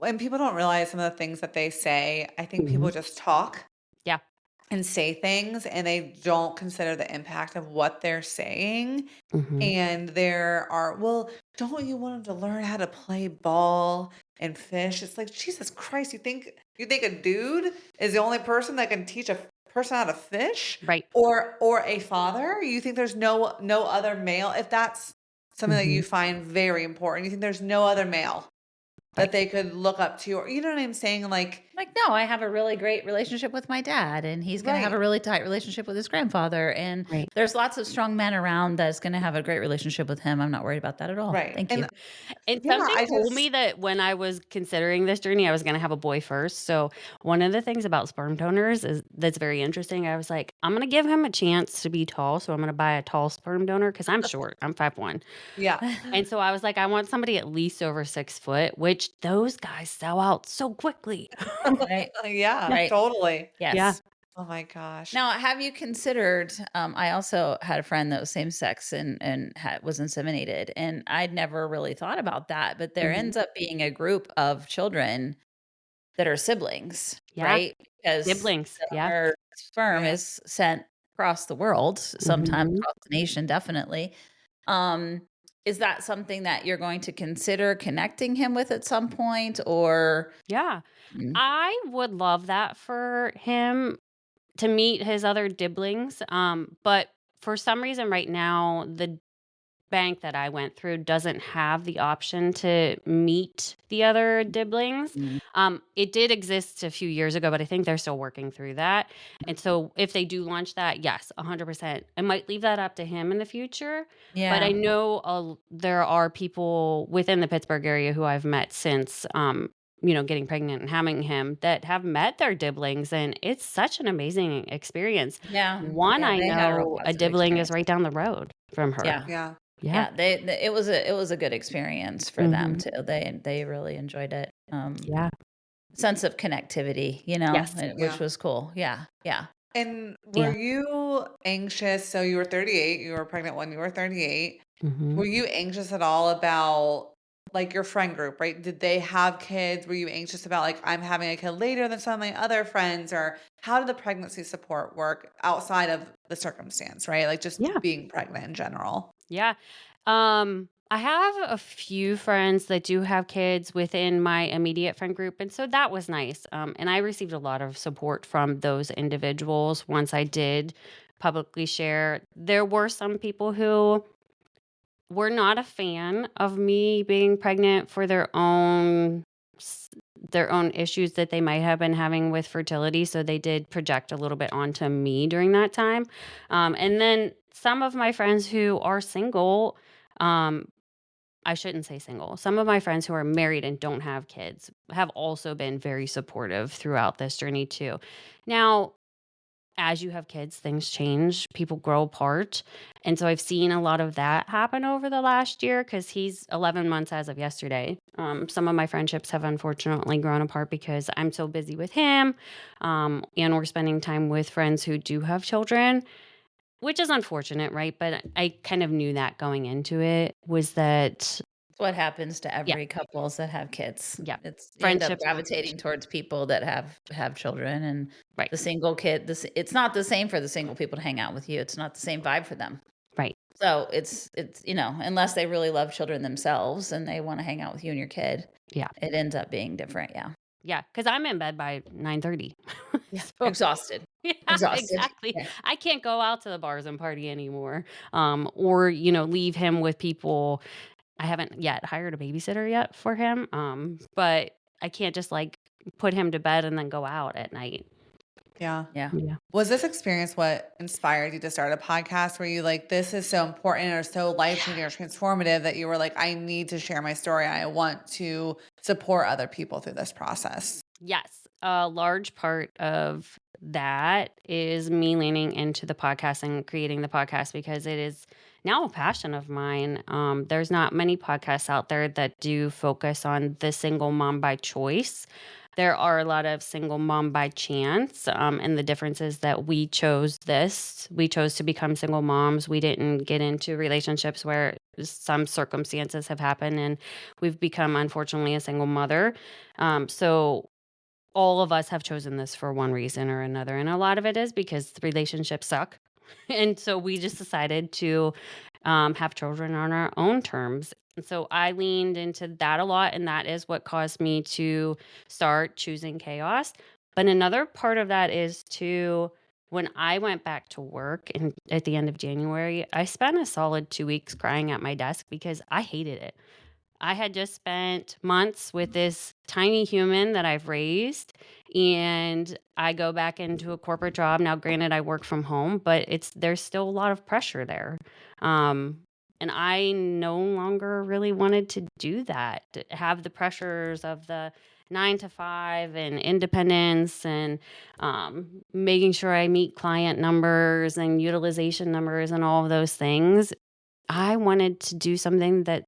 And people don't realize some of the things that they say. I think people just talk Yeah. and say things, and they don't consider the impact of what they're saying. Mhm. And there are, well, don't you want them to learn how to play ball and fish? It's like, Jesus Christ, you think a dude is the only person that can teach a person how to fish? Right. Or a father? You think there's no other male? If that's something that you find very important, you think there's no other male that they could look up to, or you know what I'm saying? Like, no, I have a really great relationship with my dad, and he's going to have a really tight relationship with his grandfather. And there's lots of strong men around that's going to have a great relationship with him. I'm not worried about that at all. Right. Thank you. And something told me that when I was considering this journey, I was going to have a boy first. So one of the things about sperm donors is that's very interesting. I was like, I'm going to give him a chance to be tall. So I'm going to buy a tall sperm donor because I'm short. I'm 5'1". Yeah. And so I was like, I want somebody at least over 6 foot, which those guys sell out so quickly. Right. Yeah, Right. totally. Yes. Yeah. Oh my gosh. Now, have you considered? I also had a friend that was same sex and was inseminated, and I'd never really thought about that. But there ends up being a group of children that are siblings, right? Because Siblings. Yeah. our sperm is sent across the world, sometimes across the nation, definitely. Is that something that you're going to consider connecting him with at some point, or? Yeah. I would love that for him to meet his other dibblings. But for some reason right now, the bank that I went through doesn't have the option to meet the other dibblings. It did exist a few years ago, but I think they're still working through that. And so if they do launch that, yes, 100%. I might leave that up to him in the future. But I know there are people within the Pittsburgh area who I've met since getting pregnant and having him that have met their dibblings, and it's such an amazing experience. Yeah. One, I they had know a lots of dibbling is experience. right down the road from her. Yeah. Yeah. Yeah. It was a good experience for them too. They really enjoyed it. Yeah. Sense of connectivity, Yes. which was cool. Yeah. Yeah. And were you anxious? So you were 38, you were pregnant when you were 38. Were you anxious at all about like your friend group, right? Did they have kids? Were you anxious about like, I'm having a kid later than some of my other friends? Or how did the pregnancy support work outside of the circumstance, right? Like just being pregnant in general. Yeah. I have a few friends that do have kids within my immediate friend group, and so that was nice. And I received a lot of support from those individuals once I did publicly share. There were some people who were not a fan of me being pregnant for their own issues that they might have been having with fertility, so they did project a little bit onto me during that time. And then some of my friends who are single, I shouldn't say single. Some of my friends who are married and don't have kids have also been very supportive throughout this journey too. Now, as you have kids, things change, people grow apart. And so I've seen a lot of that happen over the last year because he's 11 months as of yesterday. Some of my friendships have unfortunately grown apart because I'm so busy with him, and we're spending time with friends who do have children, which is unfortunate, right? But I kind of knew that going into it was that, What happens to yeah, every couples that have kids. yeah, It's you end up friendships, gravitating towards people that have children, and right, the single kid, it's not the same for the single people to hang out with you. It's not the same vibe for them. right. So it's unless they really love children themselves and they want to hang out with you and your kid, Yeah. it ends up being different. Yeah. Yeah, because I'm in bed by 9:30. Yeah. So Exhausted. yeah, Exhausted. exactly. Yeah. I can't go out to the bars and party anymore, or, leave him with people. I haven't yet hired a babysitter yet for him, but I can't just, like, put him to bed and then go out at night. Yeah. Yeah. Yeah. Was this experience what inspired you to start a podcast? Were you like, this is so important or so life-changing or transformative that you were like, I need to share my story. I want to support other people through this process? Yes, a large part of that is me leaning into the podcast and creating the podcast because it is now a passion of mine. There's not many podcasts out there that do focus on the single mom by choice. There are a lot of single mom by chance, and the difference is that we chose this. We chose to become single moms. We didn't get into relationships where some circumstances have happened, and we've become, unfortunately, a single mother. So all of us have chosen this for one reason or another. And a lot of it is because the relationships suck. And so we just decided to have children on our own terms. And so I leaned into that a lot. And that is what caused me to start choosing chaos. But another part of that is when I went back to work at the end of January, I spent a solid 2 weeks crying at my desk because I hated it. I had just spent months with this tiny human that I've raised, and I go back into a corporate job. Now, granted, I work from home, but there's still a lot of pressure there. And I no longer really wanted to do that, to have the pressures of the 9 to 5 and independence and making sure I meet client numbers and utilization numbers and all of those things. I wanted to do something that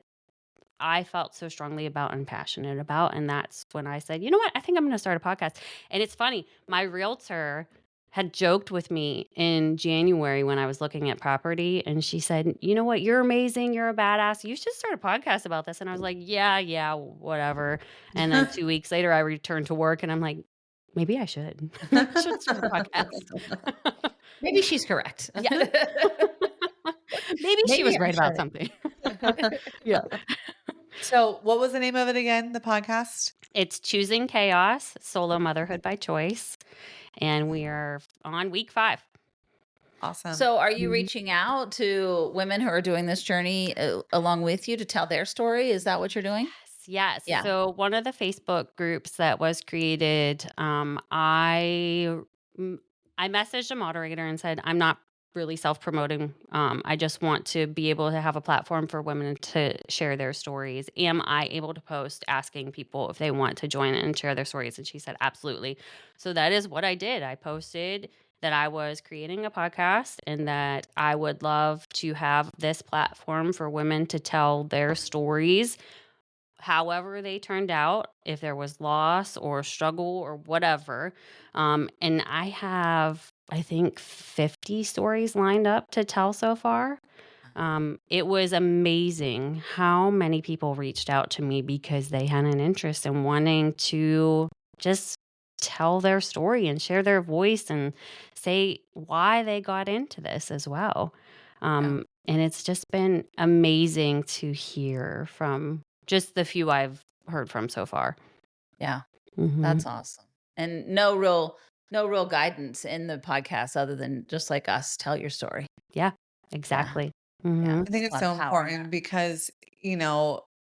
I felt so strongly about and passionate about. And that's when I said, you know what? I think I'm going to start a podcast. And it's funny, my realtor had joked with me in January when I was looking at property. And she said, you know what? You're amazing. You're a badass. You should start a podcast about this. And I was like, yeah, whatever. And then 2 weeks later, I returned to work and I'm like, maybe I should. I should start a podcast. Maybe she's correct. Yeah. Maybe she was right about something. Yeah. So what was the name of it again, the podcast? It's Choosing Chaos, Solo Motherhood by Choice. And we are on week 5. Awesome. So are you reaching out to women who are doing this journey along with you to tell their story? Is that what you're doing? Yes. Yeah. So one of the Facebook groups that was created, I messaged a moderator and said, I'm not really self-promoting. I just want to be able to have a platform for women to share their stories. Am I able to post asking people if they want to join and share their stories? And she said, absolutely. So that is what I did. I posted that I was creating a podcast and that I would love to have this platform for women to tell their stories however they turned out, if there was loss or struggle or whatever. And I have, I think, 50 stories lined up to tell so far. It was amazing how many people reached out to me because they had an interest in wanting to just tell their story and share their voice and say why they got into this as well. And it's just been amazing to hear from just the few I've heard from so far. Yeah. Mhm. That's awesome. And no real guidance in the podcast other than just like us, tell your story. Yeah, exactly. I Mhm. think it's A lot so of power in important that. because,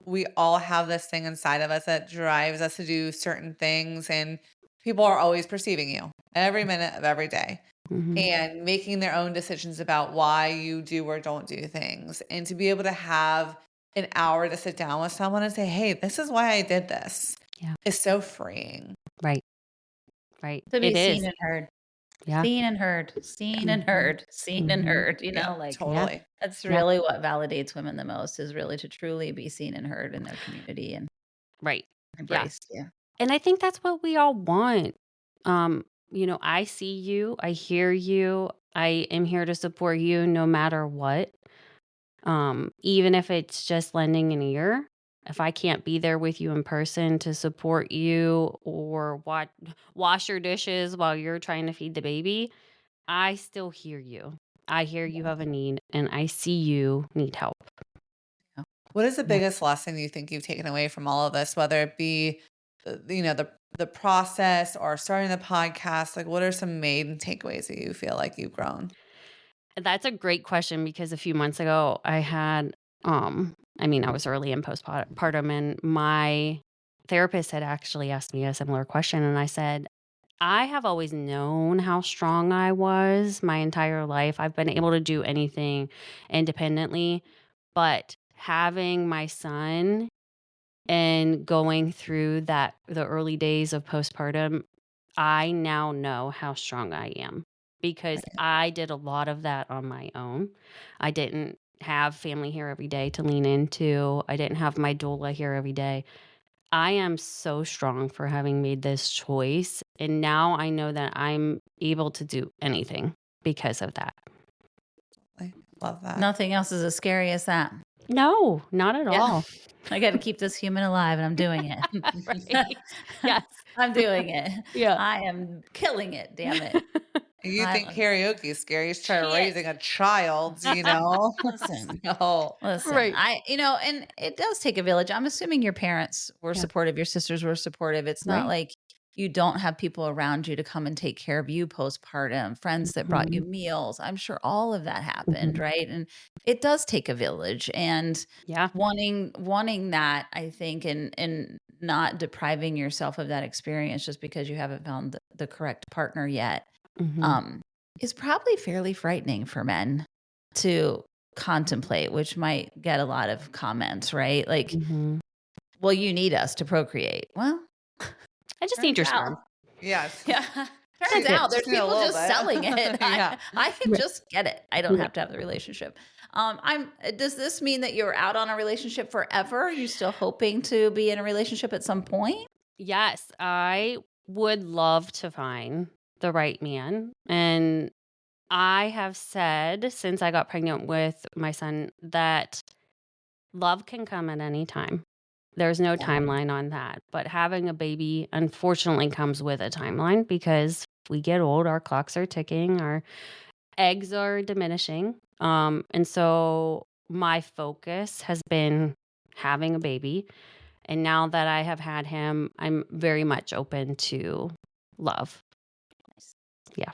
we all have this thing inside of us that drives us to do certain things, and people are always perceiving you every minute of every day Mhm. and making their own decisions about why you do or don't do things. And to be able to have an hour to sit down with someone and say, hey, this is why I did this Yeah. is so freeing. Right. Right. To be It seen is. and heard. Yeah. Seen and heard, seen and heard, seen and heard, Yeah, like totally. that's Yeah. really what validates women the most is really to truly be seen and heard in their community and Right. Yeah. embraced. Yeah. And I think that's what we all want. I see you, I hear you, I am here to support you no matter what. Even if it's just lending an ear. If I can't be there with you in person to support you or wash your dishes while you're trying to feed the baby, I still hear you. I hear you have a need and I see you need help. What is the Yeah. biggest lesson you think you've taken away from all of this, whether it be, the process or starting the podcast? Like, what are some main takeaways that you feel like you've grown? That's a great question because a few months ago I had, I was early in postpartum and my therapist had actually asked me a similar question. And I said, I have always known how strong I was my entire life. I've been able to do anything independently, but having my son and going through the early days of postpartum, I now know how strong I am because I did a lot of that on my own. I didn't have family here every day to lean into. I didn't have my doula here every day. I am so strong for having made this choice. And now I know that I'm able to do anything because of that. I love that. Nothing else is as scary as that. No, not at all. I got to keep this human alive and I'm doing it. Right. Yes. I'm doing it. Yeah. I am killing it. Damn it. You think I- karaoke is scary? Try Shit. raising a child, Listen. No. Listen, Right. and it does take a village. I'm assuming your parents were supportive, your sisters were supportive. It's not Right. like you don't have people around you to come and take care of you postpartum, friends that brought you meals. I'm sure all of that happened, right? And it does take a village. And Yeah. wanting that, I think, and not depriving yourself of that experience just because you haven't found the correct partner yet, is probably fairly frightening for men to contemplate, which might get a lot of comments, right? Like, well, you need us to procreate. Well, I just need your sperm. Yes. yeah. Turns out there's Just need a people little just bit. selling it. Yeah. I can just get it. I don't have to have the relationship. Does this mean that you're out on a relationship forever? Are you still hoping to be in a relationship at some point? Yes, I would love to find the right man. And I have said since I got pregnant with my son that love can come at any time. There's no timeline on that. But having a baby, unfortunately, comes with a timeline because we get old, our clocks are ticking, our eggs are diminishing. And so my focus has been having a baby. And now that I have had him, I'm very much open to love. Yeah.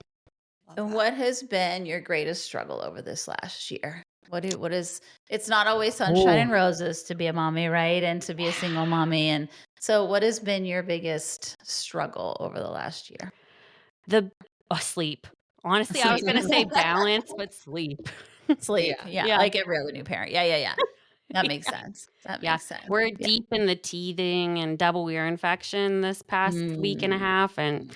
And what has been your greatest struggle over this last year? What is it's not always sunshine and roses to be a mommy, right? And to be a single mommy. And so what has been your biggest struggle over the last year? Sleep. Honestly, I was going to say balance, but sleep. Sleep. Yeah. Like every other new parent. Yeah. That makes sense. That makes sense. We're deep in the teething and double ear infection this past week and a half, and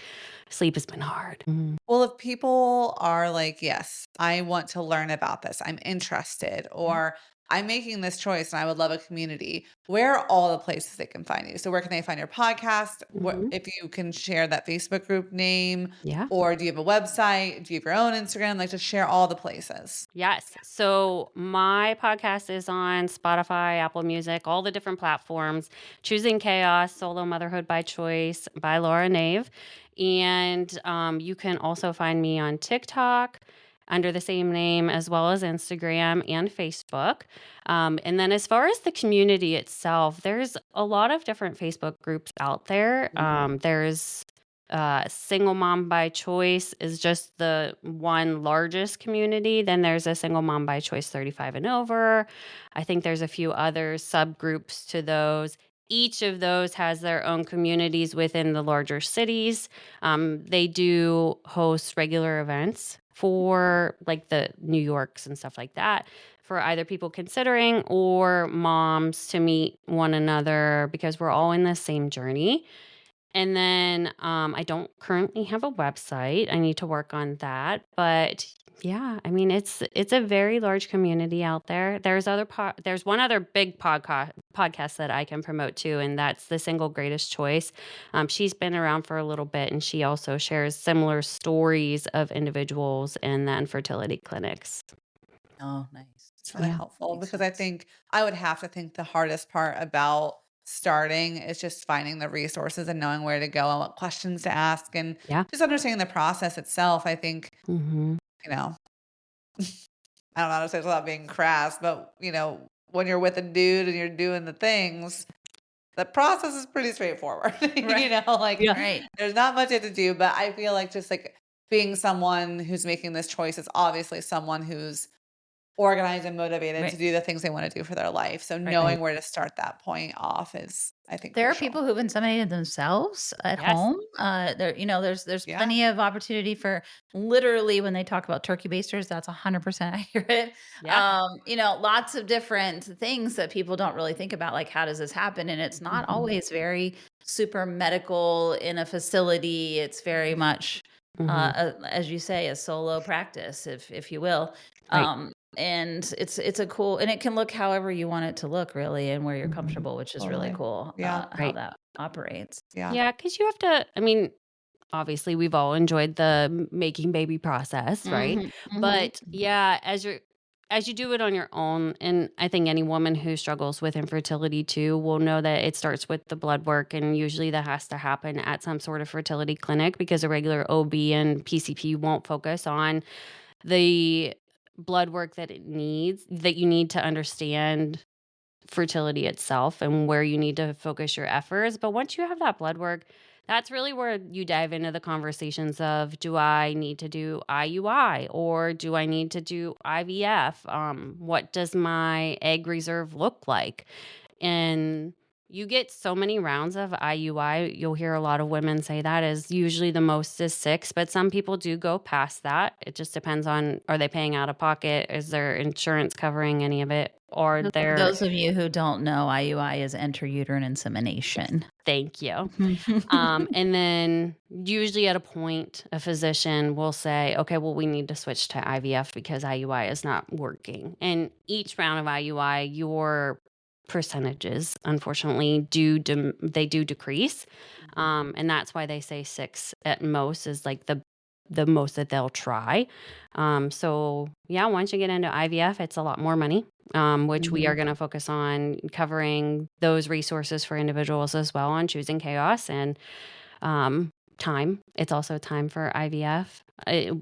sleep has been hard. Well, if people are like, yes, I want to learn about this, I'm interested, or I'm making this choice and I would love a community, where are all the places they can find you? So where can they find your podcast? If you can share that Facebook group name, or do you have a website? Do you have your own Instagram? Like, just share all the places. Yes. So my podcast is on Spotify, Apple Music, all the different platforms. Choosing Chaos, Solo Motherhood by Choice by Laura Nave. And you can also find me on TikTok under the same name, as well as Instagram and Facebook. And then as far as the community itself, there's a lot of different Facebook groups out there. There's Single Mom by Choice is just the one largest community. Then there's a Single Mom by Choice 35 and over. I think there's a few other subgroups to those. Each of those has their own communities within the larger cities. They do host regular events for like the New Yorks and stuff like that for either people considering or moms to meet one another because we're all in the same journey. And then I don't currently have a website. I need to work on that. But yeah, I mean it's a very large community out there. There's one other big podcast that I can promote too, and that's The Single Greatest Choice. She's been around for a little bit, and she also shares similar stories of individuals and then fertility clinics. Oh, nice. It's really helpful because I think I would have to think the hardest part about starting is just finding the resources and knowing where to go and what questions to ask and Yeah. just understanding the process itself. I think, Mm-hmm. you know, I don't know how to say this without being crass, but when you're with a dude and you're doing the things, the process is pretty straightforward. Right. Yeah. Right. There's not much to do, but I feel like just like being someone who's making this choice is obviously someone who's organized and motivated to Right. do the things they want to do for their life. So Right. knowing where to start that point off is, I think, There are crucial. people who've inseminated themselves at Yes. home. There's Yeah. plenty of opportunity for literally when they talk about turkey basters, that's 100% accurate. Yeah. Lots of different things that people don't really think about, like how does this happen? And it's not Mhm. always very super medical in a facility. It's very much, Mhm. as you say, a solo practice, if you will. Right. And it's a cool, and it can look however you want it to look, really, and where you're Mhm. comfortable, which is really Totally. cool. Yeah. How Right. that operates. Yeah. Yeah, because you have to, I mean, obviously we've all enjoyed the making baby process, right? Mhm, mhm. But yeah, as you do it on your own, and I think any woman who struggles with infertility too will know that it starts with the blood work, and usually that has to happen at some sort of fertility clinic because a regular OB and PCP won't focus on the blood work that you need to understand fertility itself and where you need to focus your efforts. But once you have that blood work, that's really where you dive into the conversations of, do I need to do IUI or do I need to do IVF? What does my egg reserve look like? And you get so many rounds of IUI. You'll hear a lot of women say that is usually the most is 6, but some people do go past that. It just depends on, are they paying out of pocket? Is their insurance covering any of it? Or For they're, those of you who don't know, IUI is intrauterine insemination. thank you. And then usually at a point, a physician will say, okay, well, we need to switch to IVF because IUI is not working. And each round of IUI, your percentages, unfortunately, they do decrease. And that's why they say 6 at most is like the most that they'll try. So yeah, once you get into IVF, it's a lot more money, which we are going to focus on covering those resources for individuals as well on choosing chaos and time. It's also time for IVF.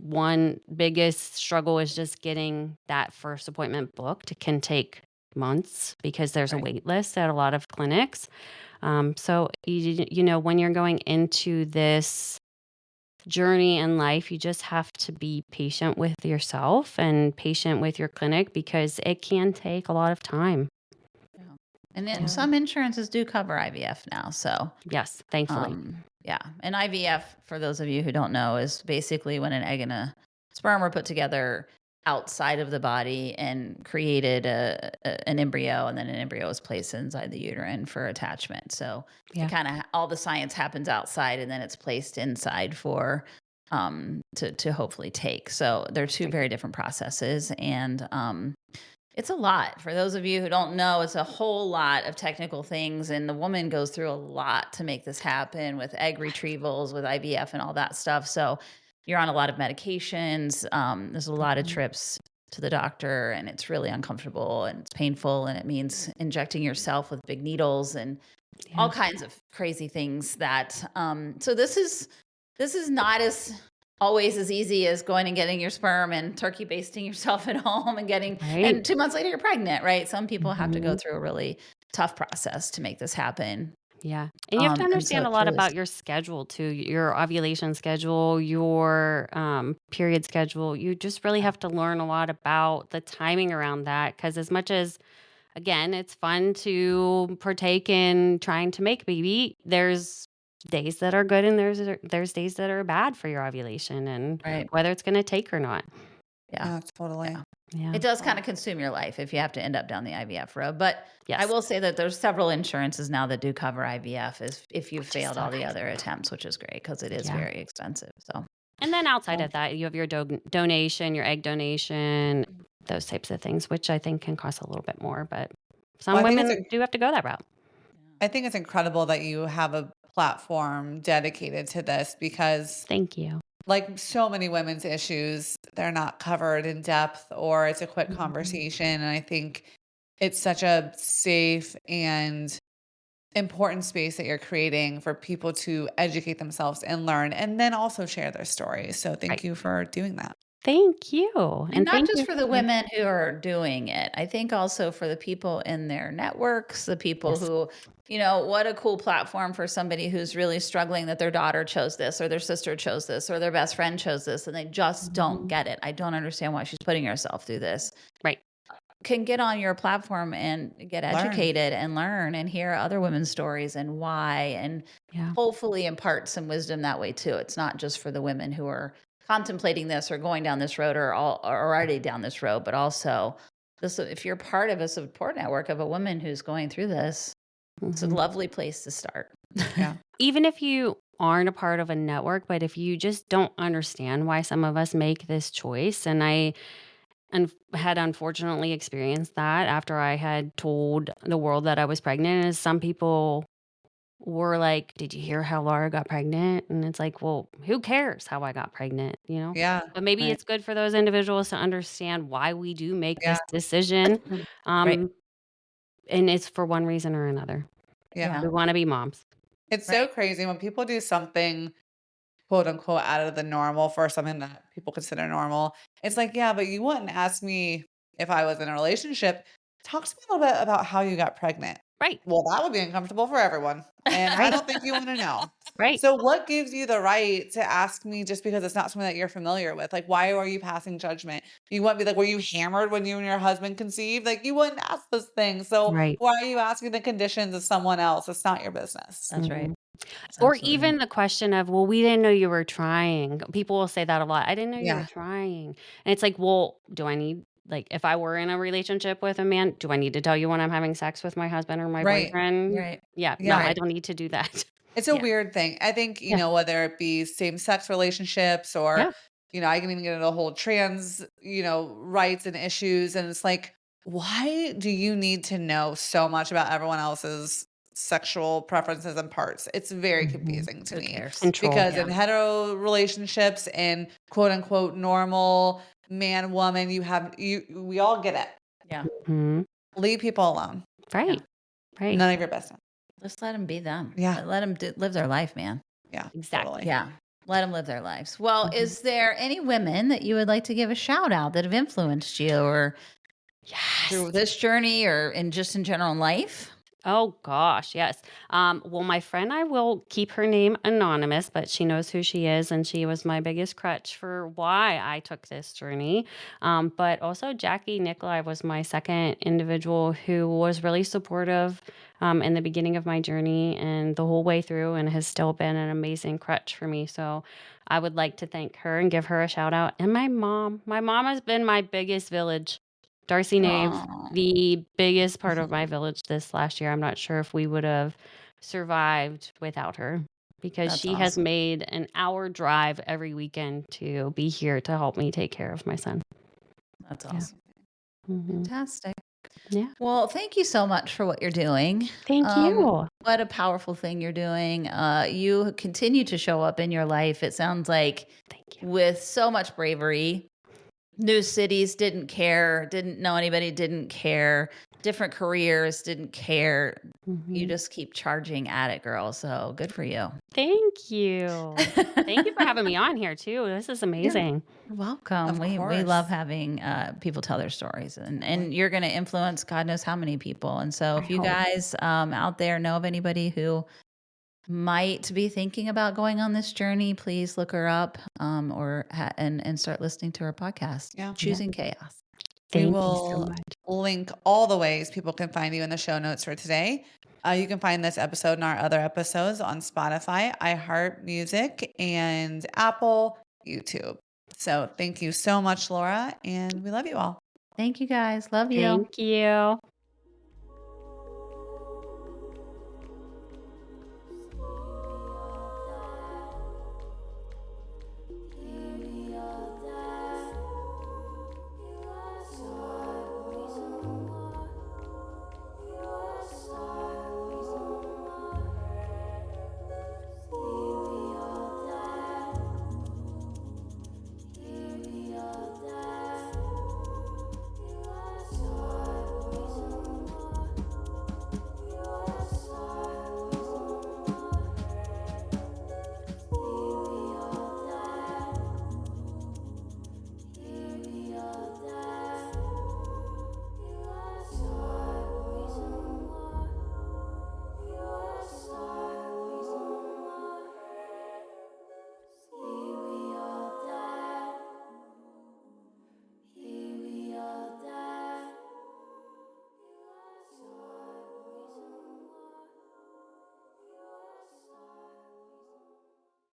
One biggest struggle is just getting that first appointment booked. It can take months because there's a Right. wait list at a lot of clinics. So when you're going into this journey in life, you just have to be patient with yourself and patient with your clinic because it can take a lot of time. Yeah. And then Yeah. some insurances do cover IVF now. So, Yes, thankfully. yeah. And IVF, for those of you who don't know, is basically when an egg and a sperm are put together outside of the body and created an embryo, and then an embryo is placed inside the uterine for attachment. So Yeah. it kind of all the science happens outside, and then it's placed inside for to hopefully take. So they're two very different processes, and it's a lot. For those of you who don't know, it's a whole lot of technical things, and the woman goes through a lot to make this happen with egg retrievals, with IVF, and all that stuff. So you're on a lot of medications. There's a lot of trips to the doctor, and it's really uncomfortable and it's painful, and it means injecting yourself with big needles and all kinds of crazy things. That so this is not as always as easy as going and getting your sperm and turkey basting yourself at home and getting and 2 months later you're pregnant, right? Some people have to go through a really tough process to make this happen. Yeah. And you have to And so understand a it lot truly about is. your schedule too, your ovulation schedule, your period schedule. You just really have to learn a lot about the timing around that because as much as, again, it's fun to partake in trying to make a baby, there's days that are good and there's days that are bad for your ovulation and Right. whether it's going to take or not. Yeah. Totally. Yeah. Yeah. It does kind of consume your life if you have to end up down the IVF road. But Yes. I will say that there's several insurances now that do cover IVF if you've Which is failed so all the nice. other attempts, which is great because it is Yeah. very expensive. So, And then outside of that, you have your donation, your egg donation, those types of things, which I think can cost a little bit more. But some women do have to go that route. I think it's incredible that you have a platform dedicated to this because Thank you. like so many women's issues, they're not covered in depth or it's a quick Mhm. conversation. And I think it's such a safe and important space that you're creating for people to educate themselves and learn and then also share their stories. So thank Right. you for doing that. Thank you. and not thank just you for the women who are doing it. I think also for the people in their networks, the people Yes. who, what a cool platform for somebody who's really struggling that their daughter chose this or their sister chose this or their best friend chose this and they just don't get it. I don't understand why she's putting herself through this. Right. Can get on your platform and get educated and learn and hear other women's stories and why, and hopefully impart some wisdom that way too. It's not just for the women who are contemplating this or going down this road or already down this road, but also this, if you're part of a support network of a woman who's going through this, it's a lovely place to start. Yeah. Even if you aren't a part of a network, but if you just don't understand why some of us make this choice, and I had unfortunately experienced that after I had told the world that I was pregnant, is some people were like, "Did you hear how Laura got pregnant?" And it's like, well, who cares how I got pregnant, Yeah. But maybe Right. it's good for those individuals to understand why we do make Yeah. this decision. Right. And it's for one reason or another. Yeah. We want to be moms. It's so crazy when people do something quote unquote out of the normal for something that people consider normal. It's like, yeah, but you wouldn't ask me if I was in a relationship. Talk to me a little bit about how you got pregnant. Right. Well, that would be uncomfortable for everyone. And I Right. don't think you want to know. Right. So what gives you the right to ask me just because it's not something that you're familiar with? Like, why are you passing judgment? You want me like, were you hammered when you and your husband conceived? Like, you wouldn't ask those things. So Right. why are you asking the conditions of someone else? It's not your business. That's right. Mhm. That's Or absolutely even the question of, well, we didn't know you were trying. People will say that a lot. I didn't know you were Yeah. trying. And it's like, well, do I need, like, if I were in a relationship with a man, do I need to tell you when I'm having sex with my husband or my Right. boyfriend? Right. Yeah. No, Yeah. I don't need to do that. It's a Yeah. weird thing. I think, Yeah. whether it be same-sex relationships or, Yeah. I can even get into the whole trans, rights and issues. And it's like, why do you need to know so much about everyone else's sexual preferences and parts? It's very Mhm. confusing to Who me cares? Control. because Yeah. in hetero relationships and quote unquote normal man, woman, we all get it. Yeah. Mhm. Leave people alone. Right. Right. None of your business. Just let them be them. Yeah. Let them live their life, man. Yeah. Exactly. Totally. Yeah. Let them live their lives. Well, Mhm. is there any women that you would like to give a shout out that have influenced you or Yes. through this journey or in general in life? Oh gosh, yes. Well, my friend, I will keep her name anonymous, but she knows who she is, and she was my biggest crutch for why I took this journey. But also, Jackie Nicolai was my second individual who was really supportive in the beginning of my journey and the whole way through, and has still been an amazing crutch for me. So I would like to thank her and give her a shout out. And my mom. My mom has been my biggest village. Darcy Nave, Aw. the biggest part of my village this last year. I'm not sure if we would have survived without her because That's she has awesome. made an hour drive every weekend to be here to help me take care of my son. That's Yeah. awesome. Mhm. Fantastic. Yeah. Well, thank you so much for what you're doing. Thank you. What a powerful thing you're doing. You continue to show up in your life. It sounds like Thank you. with so much bravery. New cities didn't care, didn't know anybody, didn't care. Different careers didn't care. You Mhm. just keep charging at it, girl. So good for you. Thank you. Thank you for having me on here too. This is amazing. You're welcome. Of We love course. having people tell their stories, and you're going to influence God knows how many people. And so, I if you hope. guys out there know of anybody who might be thinking about going on this journey, please look her up and start listening to her podcast, Yeah. Choosing Chaos. We Thank you so will much. link all the ways people can find you in the show notes for today. You can find this episode and our other episodes on Spotify, iHeart Music, and Apple, YouTube. So thank you so much, Laura, and we love you all. Thank you guys. Love you. Thank you.